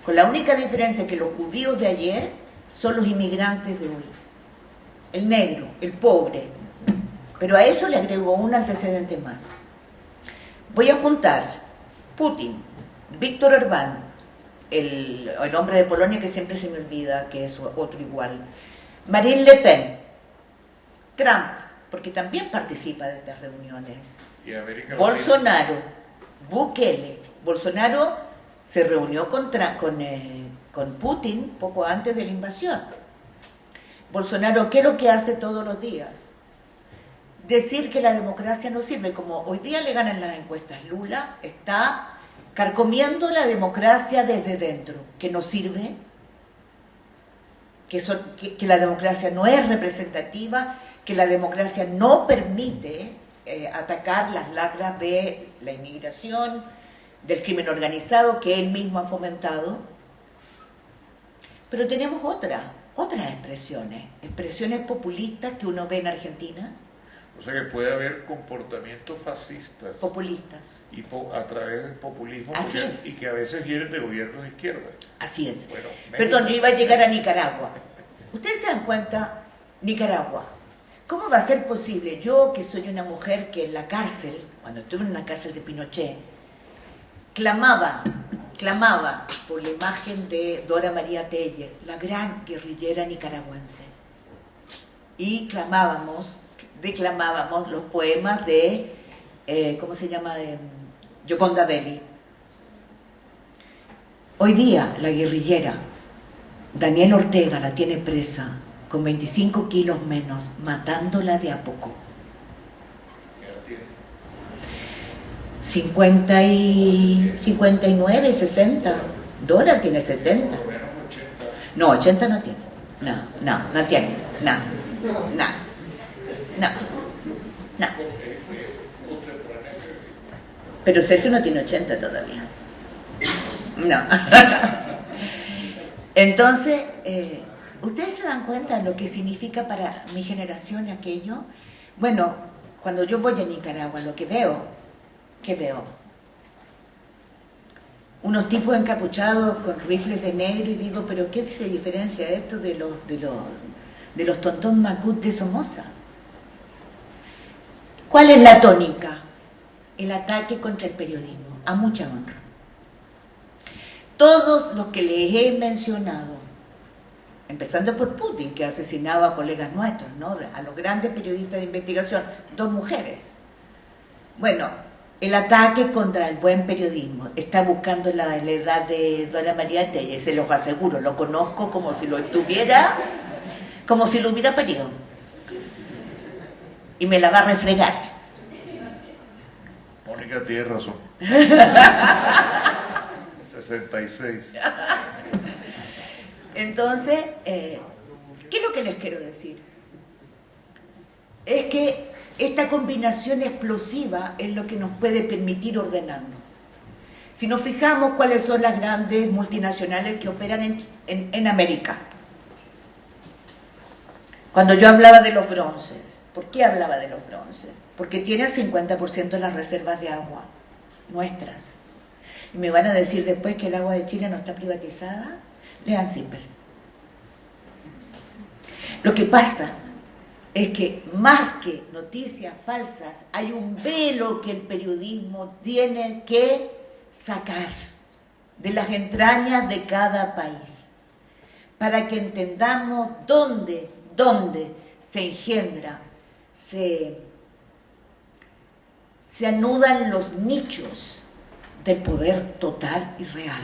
con la única diferencia que los judíos de ayer son los inmigrantes de hoy, el negro, el pobre, pero a eso le agregó un antecedente más. Voy a juntar Putin, Víctor Orbán, el hombre de Polonia que siempre se me olvida, que es otro igual, Marine Le Pen, Trump, porque también participa de estas reuniones, Bolsonaro, Bukele. Bolsonaro se reunió con Putin poco antes de la invasión. Bolsonaro, ¿qué es lo que hace todos los días? Decir que la democracia no sirve. Como hoy día le ganan las encuestas, Lula está carcomiendo la democracia desde dentro, que no sirve, que la democracia no es representativa, que la democracia no permite atacar las lacras de la inmigración, del crimen organizado que él mismo ha fomentado. Pero tenemos otras expresiones populistas que uno ve en Argentina. O sea que puede haber comportamientos fascistas. Populistas. Y a través del populismo. Así es. Y que a veces vienen de gobiernos de izquierda. Así es. Bueno, perdón, yo iba a llegar a Nicaragua. Ustedes se dan cuenta, Nicaragua, ¿cómo va a ser posible? Yo, que soy una mujer que en la cárcel, cuando estuve en la cárcel de Pinochet, clamaba por la imagen de Dora María Telles, la gran guerrillera nicaragüense. Y declamábamos los poemas de, ¿cómo se llama? Gioconda Belli. Hoy día la guerrillera Daniel Ortega la tiene presa con 25 kilos menos, matándola de a poco. 59, 60. Dora tiene 70. No, 80 no tiene. No tiene. No. Pero Sergio no tiene 80 todavía. No. Entonces, ¿ustedes se dan cuenta de lo que significa para mi generación aquello? Bueno, cuando yo voy a Nicaragua, lo que veo, ¿qué veo? Unos tipos encapuchados con rifles de negro y digo, ¿pero qué se diferencia esto de los tontón macut de Somoza? ¿Cuál es la tónica? El ataque contra el periodismo, a mucha honra. Todos los que les he mencionado, empezando por Putin, que ha asesinado a colegas nuestros, ¿no? A los grandes periodistas de investigación, 2 mujeres. Bueno, el ataque contra el buen periodismo está buscando la edad de Dora María Telles, se los aseguro, lo conozco como si lo hubiera parido. Y me la va a refregar. Mónica tiene razón. 66. Entonces, ¿qué es lo que les quiero decir? Es que esta combinación explosiva es lo que nos puede permitir ordenarnos. Si nos fijamos cuáles son las grandes multinacionales que operan en América. Cuando yo hablaba de los bronces, ¿por qué hablaba de los bronces? Porque tiene el 50% de las reservas de agua nuestras. Y me van a decir después que el agua de Chile no está privatizada. Lean Zipper. Lo que pasa es que más que noticias falsas, hay un velo que el periodismo tiene que sacar. de las entrañas de cada país, para que entendamos dónde se engendra, se anudan los nichos del poder total y real.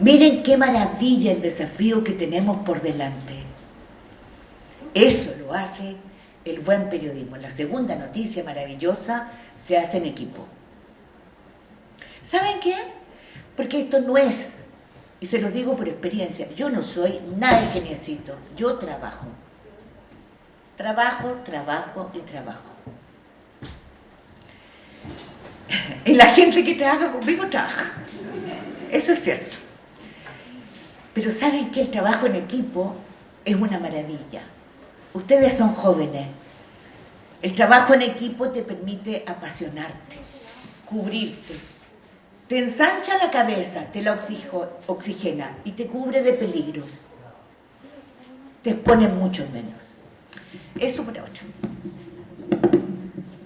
Miren qué maravilla el desafío que tenemos por delante. Eso lo hace el buen periodismo. La segunda noticia maravillosa: se hace en equipo. ¿Saben qué? Porque esto no es, y se los digo por experiencia, yo no soy nada ingeniecito, yo trabajo. Trabajo y trabajo. Y la gente que trabaja conmigo trabaja. Eso es cierto. Pero ¿saben que el trabajo en equipo es una maravilla? Ustedes son jóvenes. El trabajo en equipo te permite apasionarte, cubrirte. Te ensancha la cabeza, te la oxigena y te cubre de peligros. Te expone mucho menos. Eso por ahora.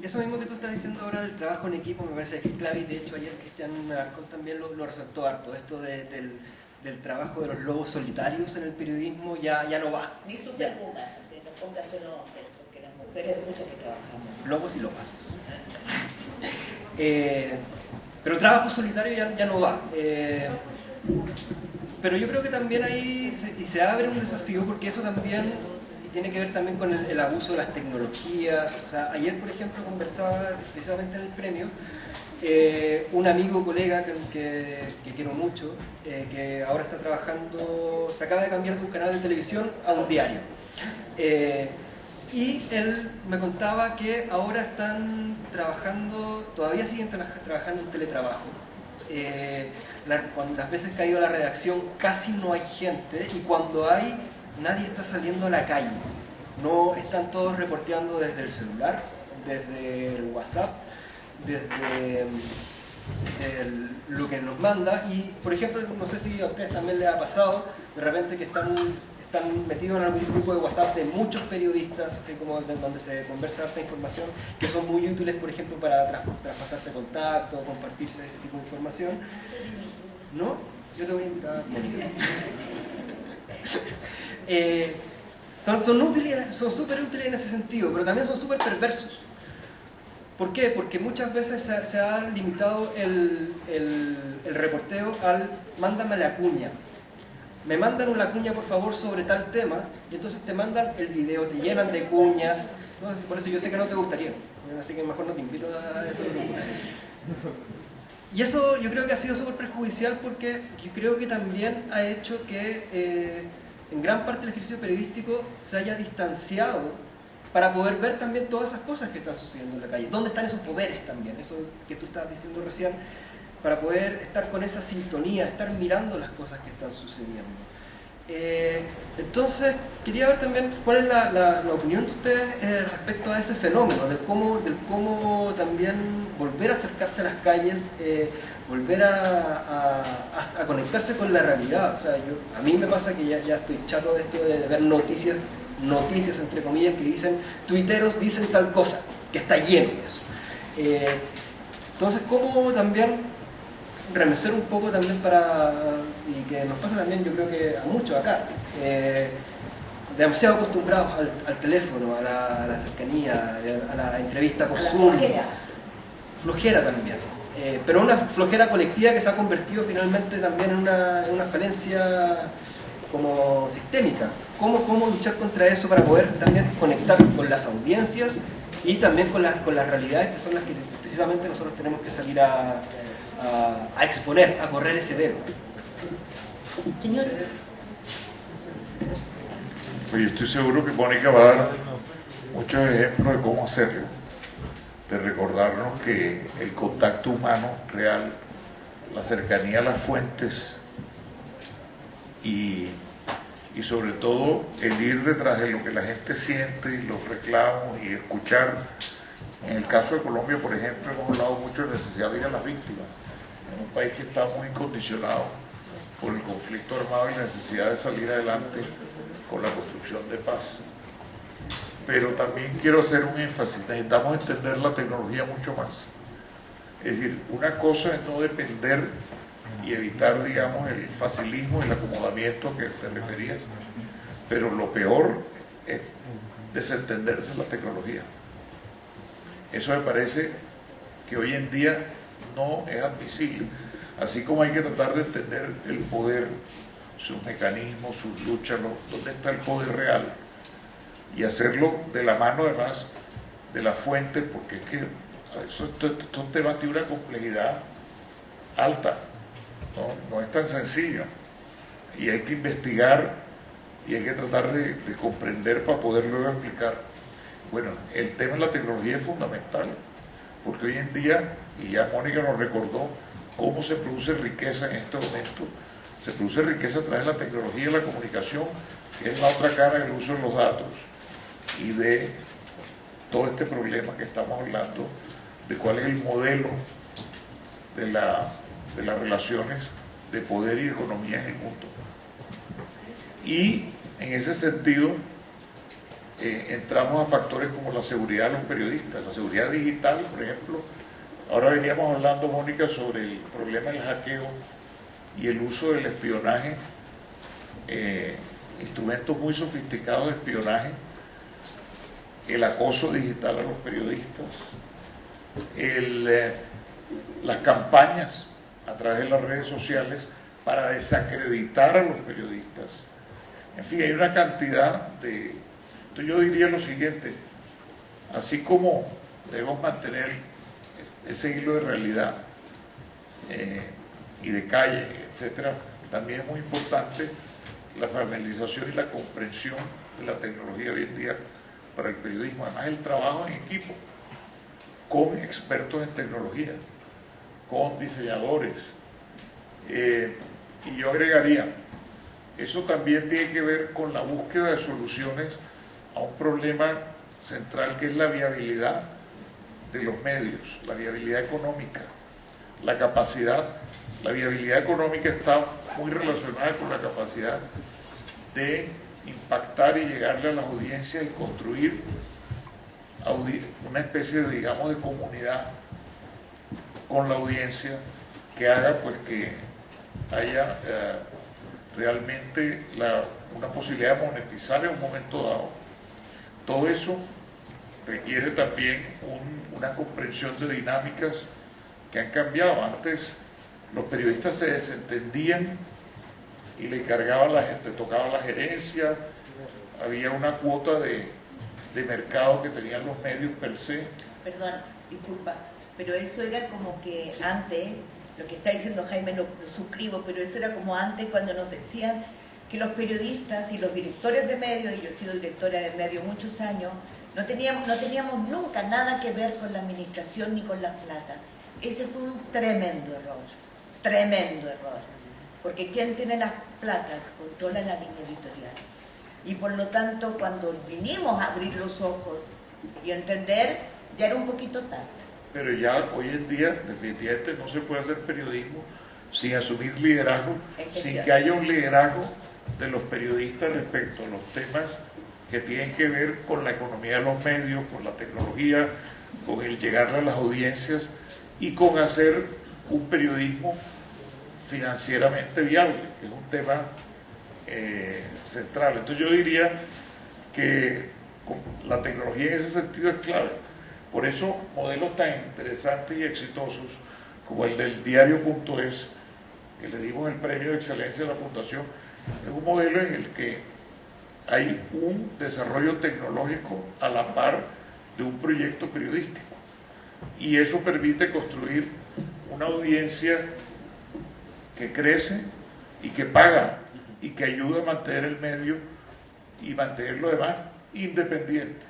Eso mismo que tú estás diciendo ahora del trabajo en equipo me parece que es clave, y de hecho ayer Cristian Alarcón también lo resaltó harto. Esto del trabajo de los lobos solitarios en el periodismo ya no va. Ni superwoman, así, no póngaselo hombres, porque las mujeres muchas que trabajamos. Lobos y lobas. Pero el trabajo solitario ya no va. Pero yo creo que también ahí se abre un desafío, porque eso también tiene que ver también con el abuso de las tecnologías. O sea, ayer, por ejemplo, conversaba precisamente en el premio un amigo, colega que quiero mucho, que ahora está trabajando, se acaba de cambiar de un canal de televisión a un diario. Y él me contaba que ahora están trabajando, todavía siguen trabajando en teletrabajo. Cuando las veces que ha ido a la redacción casi no hay gente, y cuando hay, nadie está saliendo a la calle. No están todos reporteando desde el celular, desde el WhatsApp, desde lo que nos manda. Y, por ejemplo, no sé si a ustedes también les ha pasado, de repente que están metidos en algún grupo de WhatsApp de muchos periodistas, así como donde se conversa harta información, que son muy útiles, por ejemplo, para traspasarse contacto, compartirse ese tipo de información. ¿No? Yo te voy a invitar, Mónica. Son súper útiles en ese sentido, pero también son súper perversos. ¿Por qué? Porque muchas veces se ha limitado el reporteo al mándame la cuña. Me mandan una cuña, por favor, sobre tal tema, y entonces te mandan el video, te llenan de cuñas. ¿No? Por eso yo sé que no te gustaría, así que mejor no te invito a eso. Y eso yo creo que ha sido súper perjudicial, porque yo creo que también ha hecho que en gran parte del ejercicio periodístico se haya distanciado para poder ver también todas esas cosas que están sucediendo en la calle. ¿Dónde están esos poderes también? Eso que tú estabas diciendo recién, para poder estar con esa sintonía, estar mirando las cosas que están sucediendo. Entonces, quería ver también cuál es la opinión de ustedes respecto a ese fenómeno, del cómo también volver a acercarse a las calles, volver a conectarse con la realidad. O sea, a mí me pasa que ya estoy chato de esto de ver noticias entre comillas, que dicen, tuiteros dicen tal cosa, que está lleno de eso. Entonces, ¿cómo también remecer un poco también y que nos pasa también, yo creo que a muchos acá, demasiado acostumbrados al teléfono, a la cercanía, a la entrevista por Zoom? Flojera también. Pero una flojera colectiva que se ha convertido finalmente también en una falencia como sistémica. ¿Cómo luchar contra eso para poder también conectar con las audiencias y también con las realidades que son las que precisamente nosotros tenemos que salir a exponer, a correr ese velo? Señor. Pues yo estoy seguro que Mónica va a dar muchos ejemplos de cómo hacerlo, de recordarnos que el contacto humano real, la cercanía a las fuentes y sobre todo el ir detrás de lo que la gente siente y los reclamos y escuchar. En el caso de Colombia, por ejemplo, hemos hablado mucho de la necesidad de ir a las víctimas, en un país que está muy condicionado por el conflicto armado y la necesidad de salir adelante con la construcción de paz. Pero también quiero hacer un énfasis: necesitamos entender la tecnología mucho más. Es decir, una cosa es no depender y evitar, digamos, el facilismo y el acomodamiento a que te referías, pero lo peor es desentenderse de la tecnología. Eso me parece que hoy en día no es admisible. Así como hay que tratar de entender el poder, sus mecanismos, sus luchas, dónde está el poder real, y hacerlo de la mano además de la fuente, porque es que estos temas tienen una complejidad alta, no es tan sencillo, y hay que investigar y hay que tratar de comprender para poder luego aplicar. Bueno, el tema de la tecnología es fundamental, porque hoy en día, y ya Mónica nos recordó cómo se produce riqueza en este momento, se produce riqueza a través de la tecnología y la comunicación, que es la otra cara del uso de los datos y de todo este problema que estamos hablando, de cuál es el modelo de las relaciones de poder y economía en el mundo. Y en ese sentido entramos a factores como la seguridad de los periodistas, la seguridad digital, por ejemplo. Ahora veníamos hablando, Mónica, sobre el problema del hackeo y el uso del espionaje, instrumentos muy sofisticados de espionaje, el acoso digital a los periodistas, las campañas a través de las redes sociales para desacreditar a los periodistas. En fin, hay una cantidad de... Entonces yo diría lo siguiente, así como debemos mantener ese hilo de realidad y de calle, etcétera, también es muy importante la familiarización y la comprensión de la tecnología hoy en día para el periodismo, además el trabajo en equipo con expertos en tecnología, con diseñadores, y yo agregaría, eso también tiene que ver con la búsqueda de soluciones a un problema central que es la viabilidad de los medios, la viabilidad económica, la capacidad. La viabilidad económica está muy relacionada con la capacidad de impactar y llegarle a las audiencias y construir una especie de, digamos, de comunidad con la audiencia que haga pues que haya realmente una posibilidad de monetizar en un momento dado. Todo eso requiere también una comprensión de dinámicas que han cambiado. Antes los periodistas se desentendían y le tocaba la gerencia, había una cuota de mercado que tenían los medios per se. Perdón, disculpa, pero eso era como que antes, lo que está diciendo Jaime lo suscribo, pero eso era como antes cuando nos decían que los periodistas y los directores de medios, y yo he sido directora de medios muchos años, no teníamos nunca nada que ver con la administración ni con las platas. Ese fue un tremendo error, porque quien tiene las platas controla la línea editorial. Y por lo tanto, cuando vinimos a abrir los ojos y entender, ya era un poquito tarde. Pero ya hoy en día, definitivamente, no se puede hacer periodismo sin asumir liderazgo, sin que haya un liderazgo de los periodistas respecto a los temas que tienen que ver con la economía de los medios, con la tecnología, con el llegarle a las audiencias y con hacer un periodismo financieramente viable, que es un tema central. Entonces yo diría que la tecnología en ese sentido es clave. Por eso modelos tan interesantes y exitosos como el del diario.es, que le dimos el premio de excelencia de la Fundación, es un modelo en el que hay un desarrollo tecnológico a la par de un proyecto periodístico. Y eso permite construir una audiencia que crece y que paga y que ayuda a mantener el medio y mantener lo demás independiente.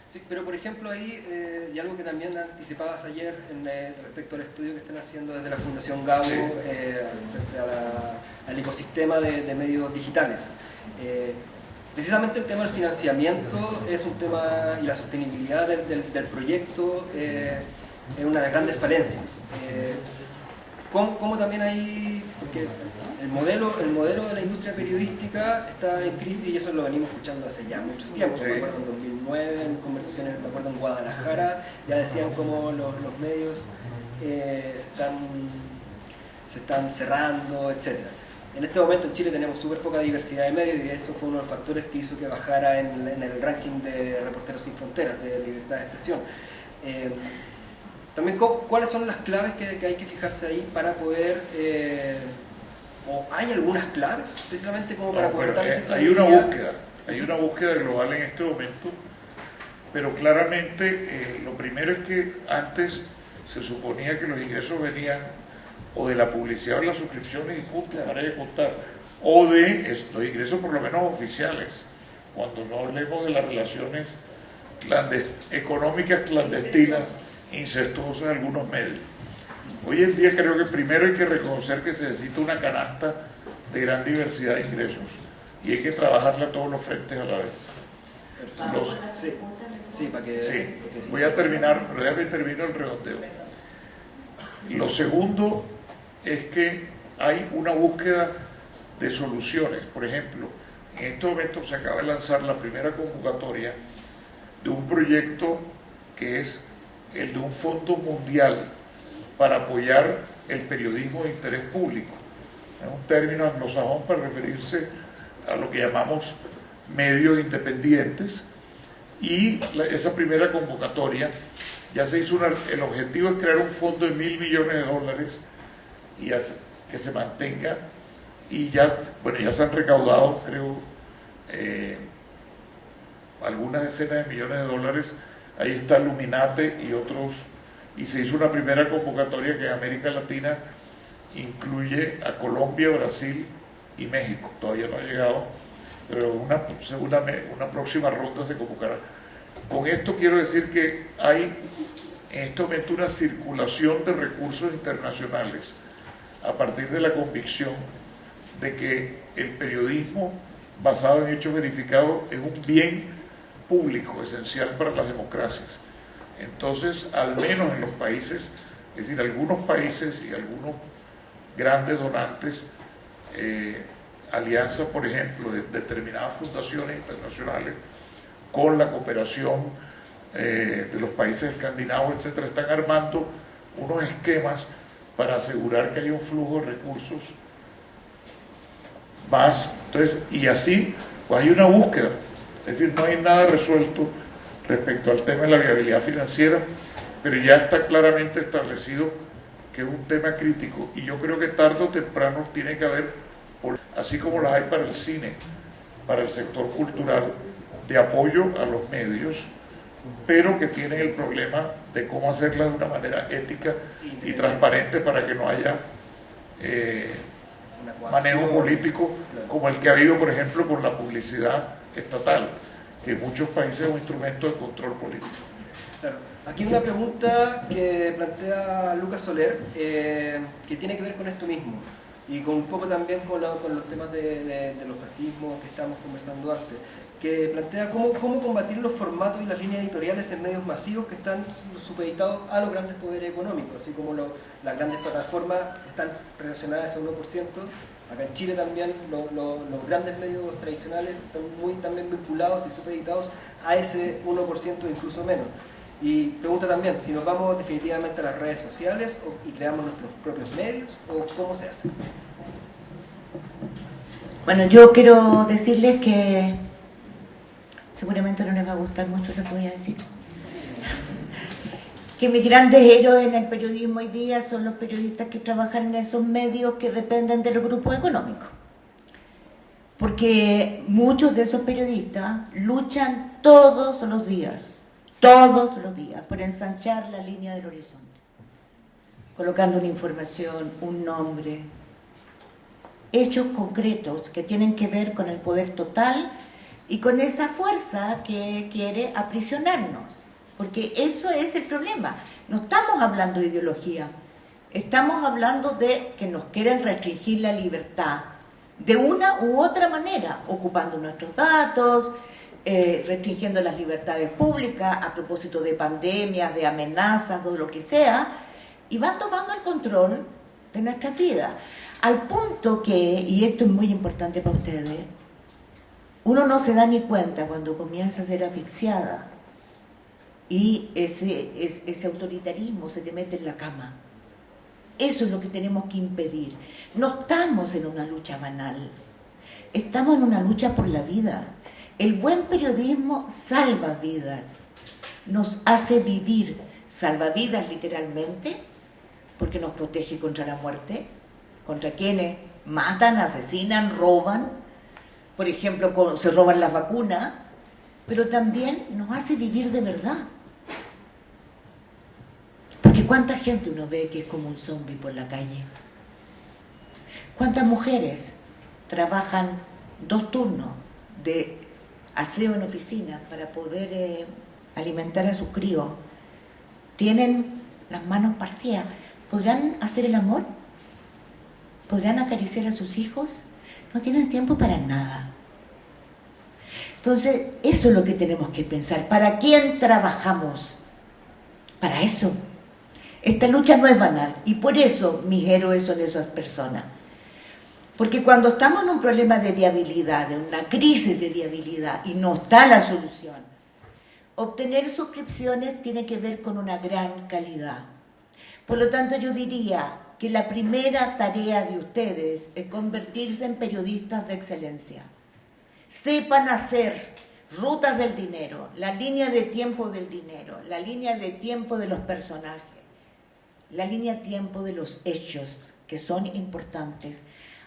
Sí, pero por ejemplo ahí, y algo que también anticipabas ayer respecto al estudio que están haciendo desde la Fundación Gabo, sí, respecto al ecosistema de medios digitales. Precisamente el tema del financiamiento es un tema, y la sostenibilidad del proyecto es una de las grandes falencias. ¿Cómo también hay, porque el modelo de la industria periodística está en crisis y eso lo venimos escuchando hace ya mucho tiempo? Sí. Me acuerdo en 2009, en conversaciones, me acuerdo en Guadalajara, ya decían cómo los medios se están cerrando, etc. En este momento en Chile tenemos súper poca diversidad de medios y eso fue uno de los factores que hizo que bajara en el ranking de Reporteros Sin Fronteras, de libertad de expresión. También, ¿cuáles son las claves que hay que fijarse ahí para poder... ¿O hay algunas claves precisamente como para poder darles esta hay una búsqueda global en este momento, pero claramente lo primero es que antes se suponía que los ingresos venían o de la publicidad o de las suscripciones y punto, para de contar, o de los ingresos por lo menos oficiales, cuando no hablemos de las relaciones económicas clandestinas, incestuosas de algunos medios. Hoy en día creo que primero hay que reconocer que se necesita una canasta de gran diversidad de ingresos y hay que trabajarla a todos los frentes a la vez. Voy a terminar, pero déjame terminar el redondeo. Lo segundo es que hay una búsqueda de soluciones. Por ejemplo, en este momento se acaba de lanzar la primera convocatoria de un proyecto que es el de un fondo mundial para apoyar el periodismo de interés público. Es un término anglosajón para referirse a lo que llamamos medios independientes, y esa primera convocatoria ya se hizo el objetivo es crear un fondo de $1.000 millones y que se mantenga, y ya se han recaudado, creo, algunas decenas de millones de dólares. Ahí está Luminate y otros, y se hizo una primera convocatoria que en América Latina incluye a Colombia, Brasil y México. Todavía no ha llegado, pero una próxima ronda se convocará. Con esto quiero decir que hay en este momento una circulación de recursos internacionales a partir de la convicción de que el periodismo basado en hechos verificados es un bien público esencial para las democracias. Entonces, al menos en los países, es decir, algunos países y algunos grandes donantes, alianzas, por ejemplo, de determinadas fundaciones internacionales con la cooperación de los países escandinavos, etcétera, están armando unos esquemas para asegurar que haya un flujo de recursos más. Entonces, y así, pues hay una búsqueda, es decir, no hay nada resuelto respecto al tema de la viabilidad financiera, pero ya está claramente establecido que es un tema crítico, y yo creo que tarde o temprano tiene que haber, así como las hay para el cine, para el sector cultural, de apoyo a los medios, pero que tienen el problema de cómo hacerlas de una manera ética y transparente para que no haya manejo político como el que ha habido, por ejemplo, con la publicidad estatal, que en muchos países es un instrumento de control político. Claro. Aquí una pregunta que plantea Lucas Soler, que tiene que ver con esto mismo y con un poco también con los temas de los fascismos que estábamos conversando antes, que plantea cómo combatir los formatos y las líneas editoriales en medios masivos que están supeditados a los grandes poderes económicos, así como las grandes plataformas están relacionadas a ese 1%. Acá en Chile también los grandes medios tradicionales están muy también vinculados y supeditados a ese 1%, incluso menos. Y pregunta también, si nos vamos definitivamente a las redes sociales y creamos nuestros propios medios, o cómo se hace. Bueno, yo quiero decirles que seguramente no les va a gustar mucho lo que voy a decir. Que mis grandes héroes en el periodismo hoy día son los periodistas que trabajan en esos medios que dependen de los grupos económicos. Porque muchos de esos periodistas luchan todos los días, por ensanchar la línea del horizonte, colocando una información, un nombre, hechos concretos que tienen que ver con el poder total y con esa fuerza que quiere aprisionarnos, porque eso es el problema. No estamos hablando de ideología, estamos hablando de que nos quieren restringir la libertad de una u otra manera, ocupando nuestros datos, restringiendo las libertades públicas a propósito de pandemias, de amenazas, de lo que sea, y van tomando el control de nuestras vidas, al punto que, y esto es muy importante para ustedes, uno no se da ni cuenta cuando comienza a ser asfixiada y ese autoritarismo se te mete en la cama, Eso es lo que tenemos que impedir. No estamos en una lucha banal, estamos en una lucha por la vida. El buen periodismo salva vidas, nos hace vivir, salva vidas literalmente, porque nos protege contra la muerte, contra quienes matan, asesinan, roban. Por ejemplo, se roban las vacunas, pero también nos hace vivir de verdad. Porque cuánta gente uno ve que es como un zombie por la calle. Cuántas mujeres trabajan 2 turnos de aseo en oficina para poder alimentar a sus críos. Tienen las manos partidas. ¿Podrán hacer el amor? ¿Podrán acariciar a sus hijos? No tienen tiempo para nada. Entonces, eso es lo que tenemos que pensar. ¿Para quién trabajamos? Para eso. Esta lucha no es banal y por eso mis héroes son esas personas. Porque cuando estamos en un problema de viabilidad, en una crisis de viabilidad y no está la solución, obtener suscripciones tiene que ver con una gran calidad. Por lo tanto, yo diría que la primera tarea de ustedes es convertirse en periodistas de excelencia. Sepan hacer rutas del dinero, la línea de tiempo del dinero, la línea de tiempo de los personajes, la línea de tiempo de los hechos, que son importantes.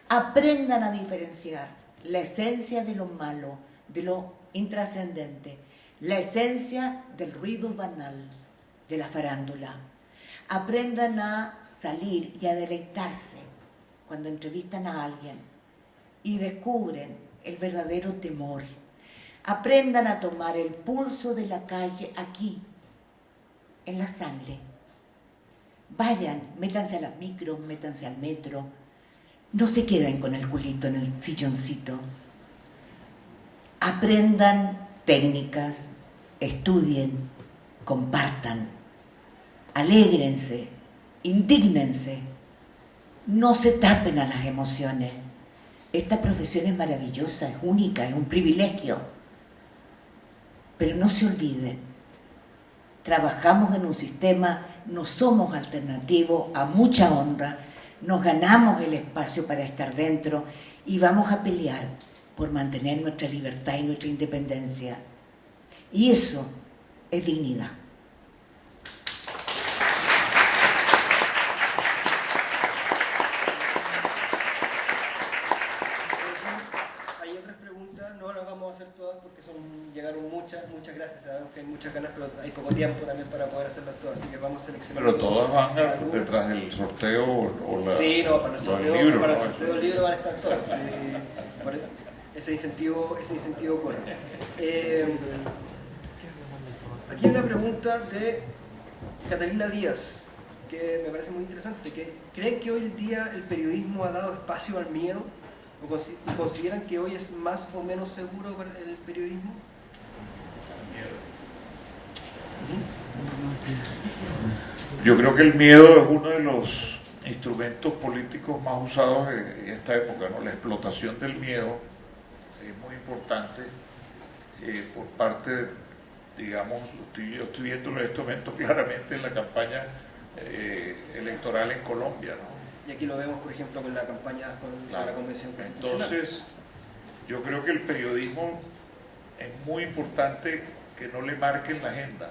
Aprendan a diferenciar la esencia de lo malo, de lo intrascendente, la esencia del ruido banal, de la farándula. Aprendan a salir y a deleitarse cuando entrevistan a alguien y descubren el verdadero temor. Aprendan a tomar el pulso de la calle aquí, en la sangre. Vayan, métanse a la micro, métanse al metro. No se queden con el culito en el silloncito. Aprendan técnicas, estudien, compartan, alégrense, indígnense. No se tapen a las emociones. Esta profesión es maravillosa, es única, es un privilegio. Pero no se olviden, trabajamos en un sistema, no somos alternativos, a mucha honra, nos ganamos el espacio para estar dentro y vamos a pelear por mantener nuestra libertad y nuestra independencia. Y eso es dignidad. Hay otras preguntas, no las vamos a hacer todas porque llegaron muchas gracias, sabemos que hay muchas ganas, pero hay poco tiempo también para poder hacerlas todas, así que vamos a seleccionar. Pero todas van algunas. detrás del sorteo o la... Sí, no, para el sorteo, libro, para el ¿no? sorteo del libro van a estar todas. Sí, ese incentivo corre. Aquí hay una pregunta de Catalina Díaz, que me parece muy interesante. ¿Creen que hoy en día el periodismo ha dado espacio al miedo? ¿O consideran que hoy es más o menos seguro para el periodismo? Yo creo que el miedo es uno de los instrumentos políticos más usados en esta época, ¿no? La explotación del miedo es muy importante por parte, digamos, yo estoy viéndolo en este momento claramente en la campaña electoral en Colombia, ¿no? Y aquí lo vemos, por ejemplo, con la campaña, con la Convención Constitucional. Entonces, yo creo que el periodismo es muy importante que no le marquen la agenda.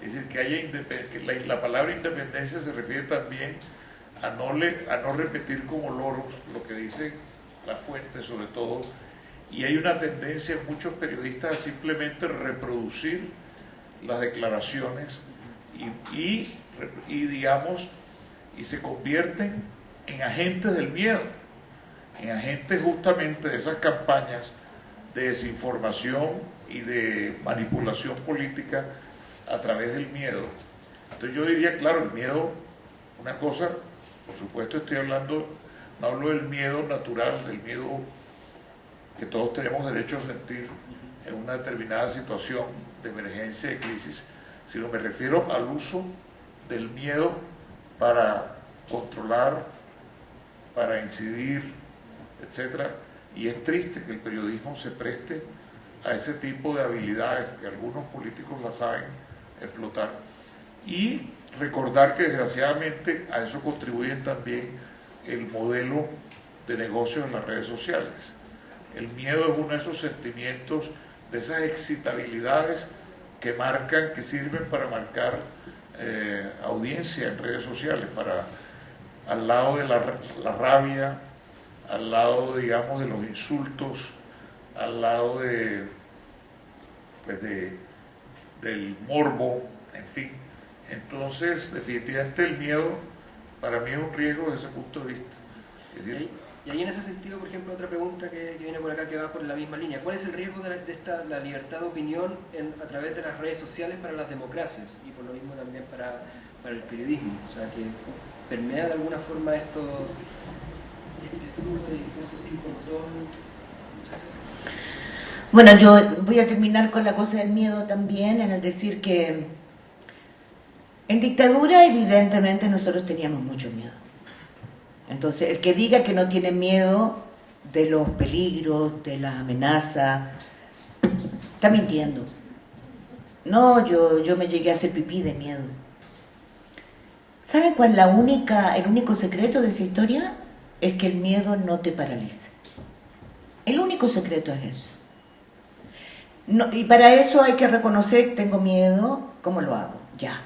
Es decir, que haya la palabra independencia se refiere también a no repetir como loros lo que dice la fuente, sobre todo. Y hay una tendencia en muchos periodistas a simplemente reproducir las declaraciones y se convierten en agentes del miedo, en agentes justamente de esas campañas de desinformación y de manipulación política a través del miedo. Entonces yo diría, claro, el miedo, una cosa, por supuesto no hablo del miedo natural, del miedo que todos tenemos derecho a sentir en una determinada situación de emergencia, de crisis, sino me refiero al uso del miedo para controlar, para incidir, etc. Y es triste que el periodismo se preste a ese tipo de habilidades que algunos políticos la saben explotar. Y recordar que desgraciadamente a eso contribuyen también el modelo de negocios en las redes sociales. El miedo es uno de esos sentimientos, de esas excitabilidades que marcan, que sirven para marcar audiencia en redes sociales, para, al lado de la rabia, al lado, digamos, de los insultos, al lado de, pues del morbo, en fin. Entonces, definitivamente el miedo para mí es un riesgo desde ese punto de vista. Es decir, y ahí en ese sentido, por ejemplo, otra pregunta que viene por acá que va por la misma línea. ¿Cuál es el riesgo de la libertad de opinión a través de las redes sociales para las democracias y por lo mismo también para el periodismo? O sea, que permea de alguna forma este flujo de discursos sin control. Bueno, yo voy a terminar con la cosa del miedo también, en el decir que en dictadura evidentemente nosotros teníamos mucho miedo. Entonces, el que diga que no tiene miedo de los peligros, de las amenazas, está mintiendo. No, yo me llegué a hacer pipí de miedo. ¿Saben cuál es el único secreto de esa historia? Es que el miedo no te paraliza. El único secreto es eso. No, y para eso hay que reconocer, tengo miedo, ¿cómo lo hago? Ya.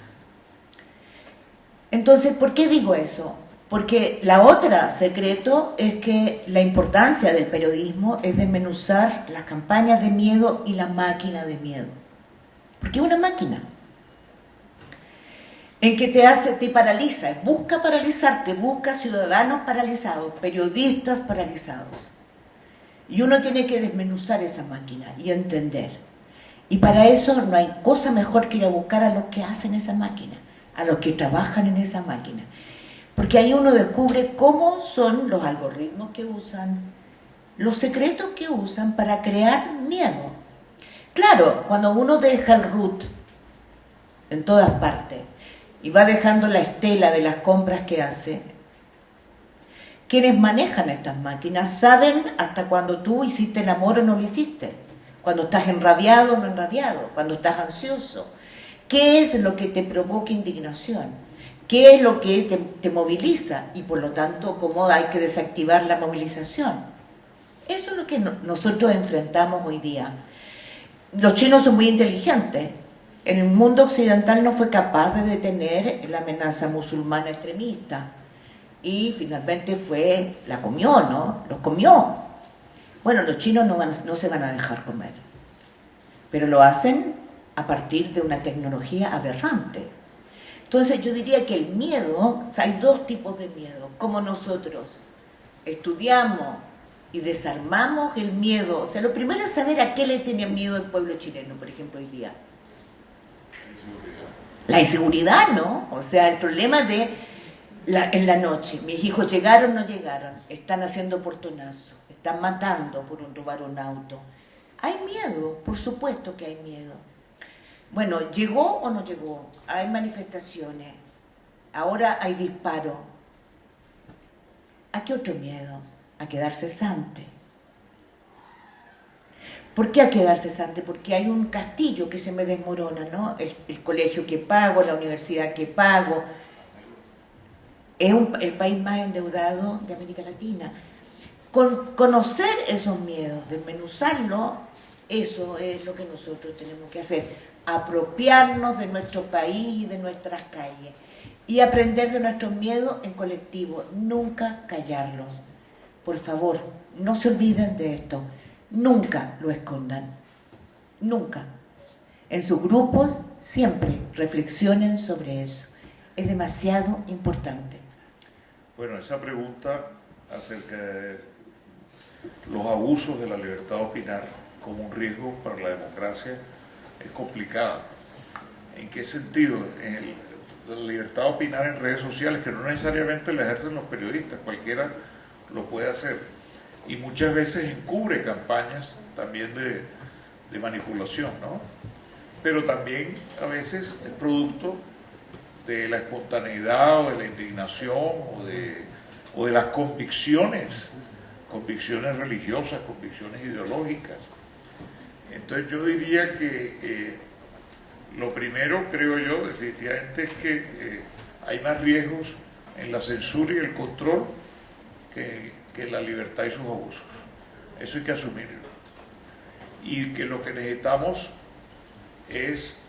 Entonces, ¿por qué digo eso? Porque la otra secreto es que la importancia del periodismo es desmenuzar las campañas de miedo y la máquina de miedo. Porque es una máquina en que te paraliza, busca paralizarte, busca ciudadanos paralizados, periodistas paralizados. Y uno tiene que desmenuzar esa máquina y entender. Y para eso no hay cosa mejor que ir a buscar a los que hacen esa máquina, a los que trabajan en esa máquina. Porque ahí uno descubre cómo son los algoritmos que usan, los secretos que usan para crear miedo. Claro, cuando uno deja el root en todas partes y va dejando la estela de las compras que hace, quienes manejan estas máquinas saben hasta cuando tú hiciste el amor o no lo hiciste, cuando estás enrabiado o no enrabiado, cuando estás ansioso. ¿Qué es lo que te provoca indignación? ¿Qué es lo que te moviliza? Y por lo tanto, ¿cómo hay que desactivar la movilización? Eso es lo que nosotros enfrentamos hoy día. Los chinos son muy inteligentes. El mundo occidental no fue capaz de detener la amenaza musulmana extremista. Y finalmente la comió, ¿no? Los comió. Bueno, los chinos no se van a dejar comer. Pero lo hacen a partir de una tecnología aberrante. Entonces yo diría que el miedo, o sea, hay dos tipos de miedo. Como nosotros estudiamos y desarmamos el miedo. O sea, lo primero es saber a qué le tenía miedo el pueblo chileno, por ejemplo, hoy día. La inseguridad, ¿no? O sea, el problema en la noche. Mis hijos llegaron o no llegaron. Están haciendo portonazos. Están matando por robar un auto. Hay miedo, por supuesto que hay miedo. Bueno, ¿llegó o no llegó? Hay manifestaciones, ahora hay disparos. ¿A qué otro miedo? A quedar cesante. ¿Por qué a quedar cesante? Porque hay un castillo que se me desmorona, ¿no? El colegio que pago, la universidad que pago. Es el país más endeudado de América Latina. Conocer esos miedos, desmenuzarlos, eso es lo que nosotros tenemos que hacer. Apropiarnos de nuestro país y de nuestras calles y aprender de nuestros miedos en colectivo, nunca callarlos. Por favor, no se olviden de esto, nunca lo escondan, nunca. En sus grupos siempre reflexionen sobre eso, es demasiado importante. Bueno, esa pregunta acerca de los abusos de la libertad de opinar como un riesgo para la democracia es complicada. ¿En qué sentido? La libertad de opinar en redes sociales, que no necesariamente la ejercen los periodistas, cualquiera lo puede hacer. Y muchas veces encubre campañas también de manipulación, ¿no? Pero también a veces es producto de la espontaneidad o de la indignación o de las convicciones religiosas, convicciones ideológicas. Entonces yo diría que Lo primero, creo yo, definitivamente es que hay más riesgos en la censura y el control que en la libertad y sus abusos. Eso hay que asumirlo. Y que lo que necesitamos es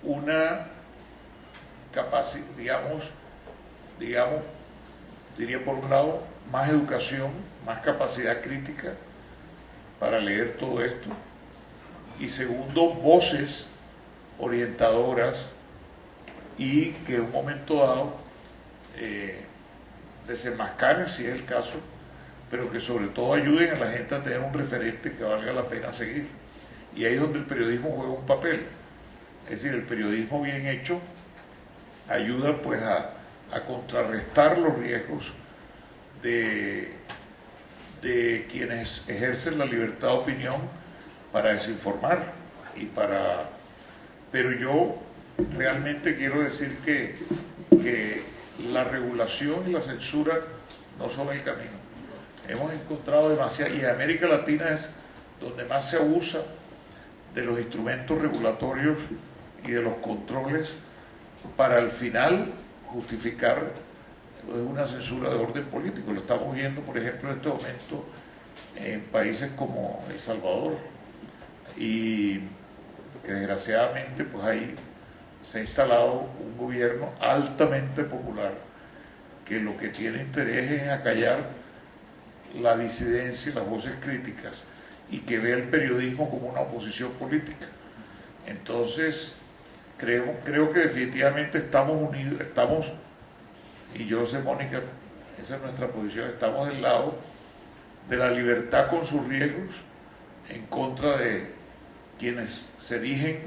una capacidad, diría por un lado, más educación, más capacidad crítica para leer todo esto. Y segundo, voces orientadoras y que en un momento dado desenmascaren, si es el caso, pero que sobre todo ayuden a la gente a tener un referente que valga la pena seguir. Y ahí es donde el periodismo juega un papel. Es decir, el periodismo bien hecho ayuda pues a contrarrestar los riesgos de quienes ejercen la libertad de opinión para desinformar pero yo realmente quiero decir que la regulación y la censura no son el camino. Hemos encontrado demasiado, y en América Latina es donde más se abusa de los instrumentos regulatorios y de los controles para al final justificar una censura de orden político. Lo estamos viendo, por ejemplo, en este momento en países como El Salvador, y que desgraciadamente pues ahí se ha instalado un gobierno altamente popular que lo que tiene interés es acallar la disidencia y las voces críticas y que ve el periodismo como una oposición política. Entonces creo que definitivamente estamos unidos, y yo sé, Mónica, esa es nuestra posición, estamos del lado de la libertad con sus riesgos en contra de quienes se erigen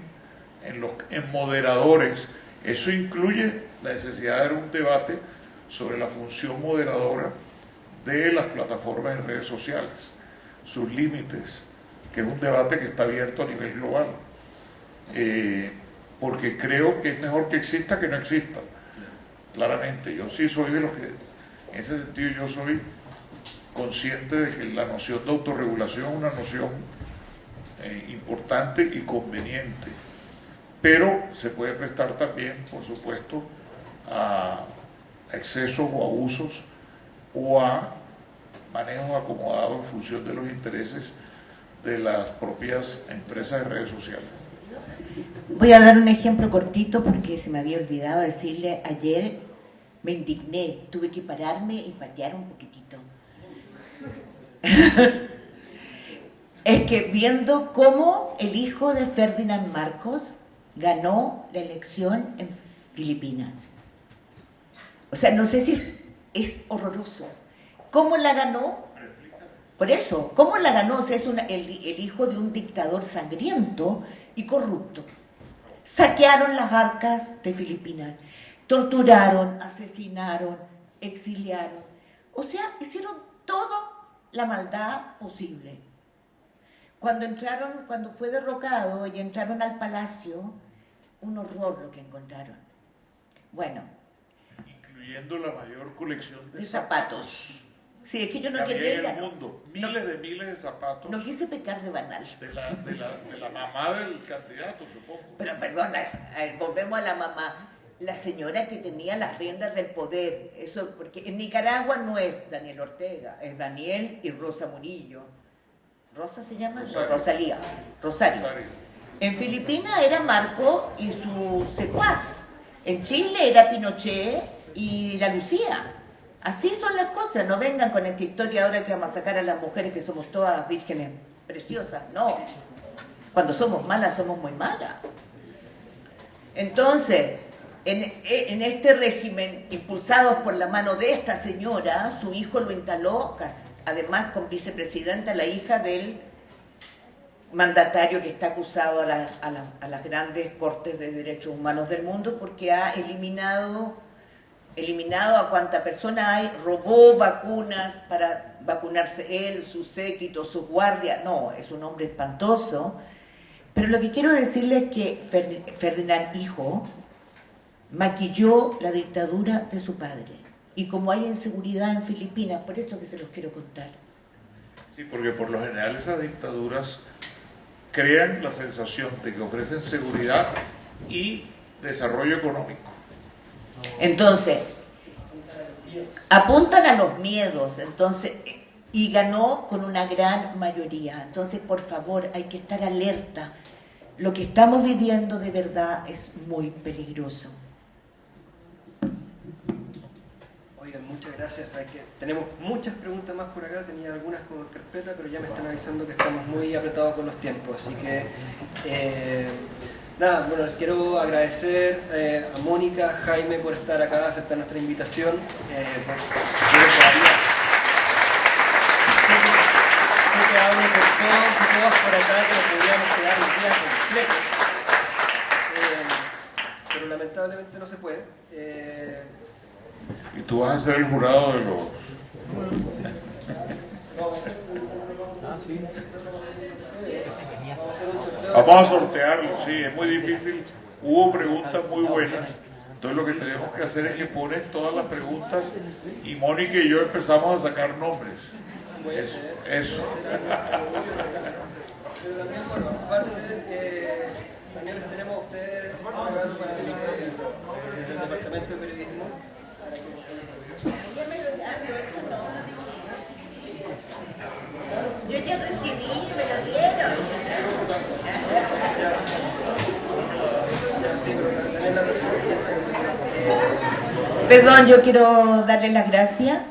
en moderadores. Eso incluye la necesidad de dar un debate sobre la función moderadora de las plataformas en redes sociales, sus límites, que es un debate que está abierto a nivel global, porque creo que es mejor que exista que no exista. Claramente, yo sí soy de los que, en ese sentido, yo soy consciente de que la noción de autorregulación es una noción importante y conveniente, pero se puede prestar también, por supuesto, a excesos o abusos o a manejos acomodados en función de los intereses de las propias empresas de redes sociales. Voy a dar un ejemplo cortito porque se me había olvidado decirle, ayer me indigné, tuve que pararme y patear un poquitito. Es que viendo cómo el hijo de Ferdinand Marcos ganó la elección en Filipinas. O sea, no sé si es horroroso. ¿Cómo la ganó? Por eso, ¿cómo la ganó? O sea, es el hijo de un dictador sangriento y corrupto. Saquearon las arcas de Filipinas, torturaron, asesinaron, exiliaron. O sea, hicieron toda la maldad posible. Cuando fue derrocado y entraron al palacio, un horror lo que encontraron. Bueno. Incluyendo la mayor colección de zapatos. Sí, es que yo no quería en el mundo, miles de zapatos. No quise pecar de banal. De la mamá del candidato, supongo. Pero perdona, volvemos a la mamá. La señora que tenía las riendas del poder. Eso, porque en Nicaragua no es Daniel Ortega, es Daniel y Rosa Murillo. ¿Rosa se llama? Rosario. Rosario. En Filipinas era Marco y su secuaz. En Chile era Pinochet y la Lucía. Así son las cosas. No vengan con esta historia ahora que vamos a sacar a las mujeres que somos todas vírgenes preciosas. No. Cuando somos malas, somos muy malas. Entonces, en este régimen, impulsados por la mano de esta señora, su hijo lo instaló, además con vicepresidenta, la hija del mandatario que está acusado a las grandes cortes de derechos humanos del mundo porque ha eliminado a cuanta persona hay, robó vacunas para vacunarse él, su séquito, sus guardias. No, es un hombre espantoso. Pero lo que quiero decirles es que Ferdinand hijo maquilló la dictadura de su padre. Y como hay inseguridad en Filipinas, por eso que se los quiero contar. Sí, porque por lo general esas dictaduras crean la sensación de que ofrecen seguridad y desarrollo económico. Entonces, apuntan a los miedos, entonces, y ganó con una gran mayoría. Entonces, por favor, hay que estar alerta. Lo que estamos viviendo de verdad es muy peligroso. Oigan, muchas gracias. Tenemos muchas preguntas más por acá, tenía algunas como carpeta, pero ya me están avisando que estamos muy apretados con los tiempos. Así que, nada, bueno, les quiero agradecer a Mónica, a Jaime por estar acá, aceptar nuestra invitación. Sé que hablo por todos y todas por acá que nos podríamos quedar un día completo. Pero lamentablemente no se puede. Y tú vas a ser el jurado de los... Vamos a sortearlo, sí, es muy difícil. Hubo preguntas muy buenas. Entonces lo que tenemos que hacer es que ponen todas las preguntas y Mónica y yo empezamos a sacar nombres. Eso. Pero también, bueno, aparte, también les tenemos a ustedes para el Departamento de Periodismo. Yo ya recibí, me lo dieron. Perdón, yo quiero darle las gracias.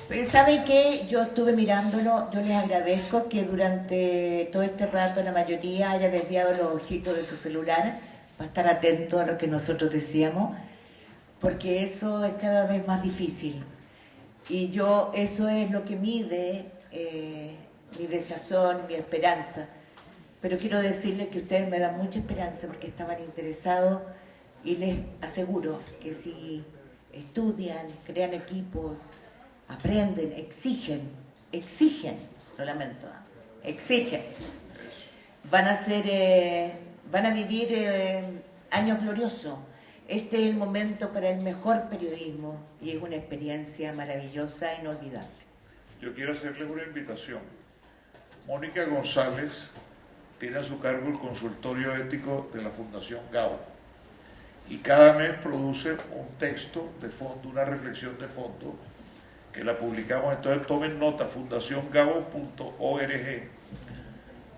Pero ¿sabe qué? Yo estuve mirándolo, yo les agradezco que durante todo este rato la mayoría haya desviado los ojitos de su celular para estar atento a lo que nosotros decíamos, porque eso es cada vez más difícil. Y eso es lo que mide mi desazón, mi esperanza. Pero quiero decirles que ustedes me dan mucha esperanza porque estaban interesados y les aseguro que si estudian, crean equipos, aprenden, exigen, lo lamento, exigen, van a vivir años gloriosos. Este es el momento para el mejor periodismo y es una experiencia maravillosa, inolvidable. Yo quiero hacerles una invitación. Mónica González tiene a su cargo el consultorio ético de la Fundación Gabo y cada mes produce un texto de fondo, una reflexión de fondo que la publicamos. Entonces tomen nota, fundaciongabo.org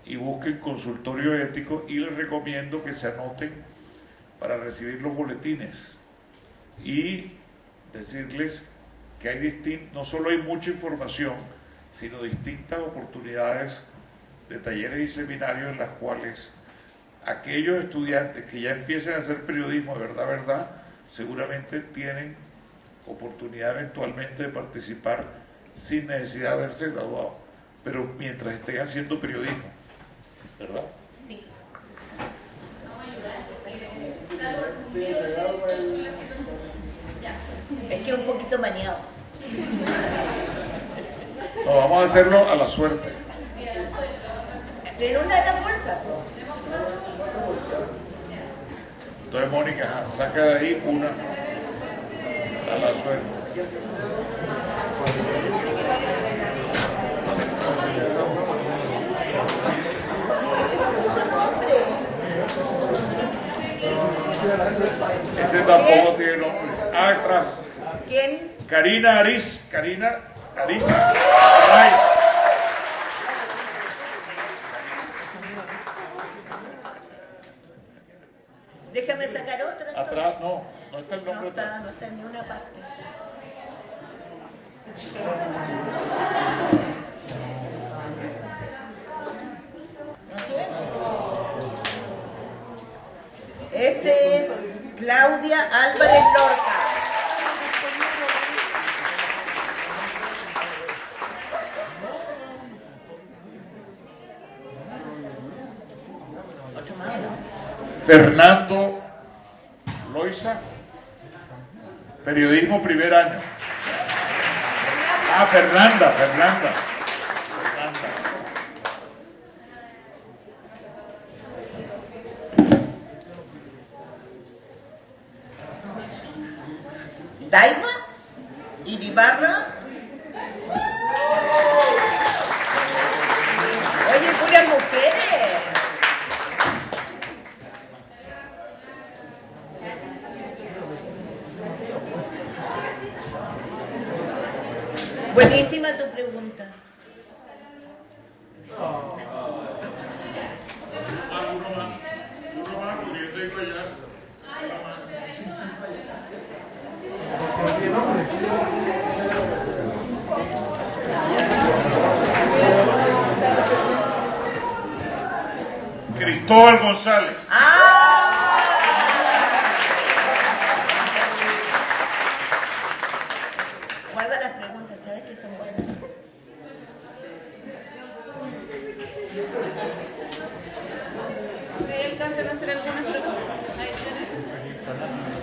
y busquen consultorio ético y les recomiendo que se anoten para recibir los boletines y decirles que hay no solo hay mucha información, sino distintas oportunidades de talleres y seminarios en las cuales aquellos estudiantes que ya empiecen a hacer periodismo de verdad, seguramente tienen oportunidad eventualmente de participar sin necesidad de haberse graduado, pero mientras estén haciendo periodismo, ¿verdad? Sí. Es que es un poquito maniado. No, vamos a hacerlo a la suerte. En una de las bolsas. Entonces, Mónica, saca de ahí una a la suerte. Este tampoco tiene nombre. Ah, atrás. ¿Quién? Karina Ariz. Karina Ariz. Ariz. Déjame sacar otra. Entonces. Atrás, no está el nombre atrás. No está en ninguna parte. Este es Claudia Álvarez Lorca. Otro más, ¿no? Fernando Loiza, periodismo primer año. Ah, Fernanda. Daiva Iribarra. Oye, puras mujeres. Buenísima tu pregunta. Uno más, porque yo tengo allá. Cristóbal González. Guarda las preguntas, ¿sabes que son buenas? ¿Ustedes alcanzan a hacer algunas preguntas adicionales?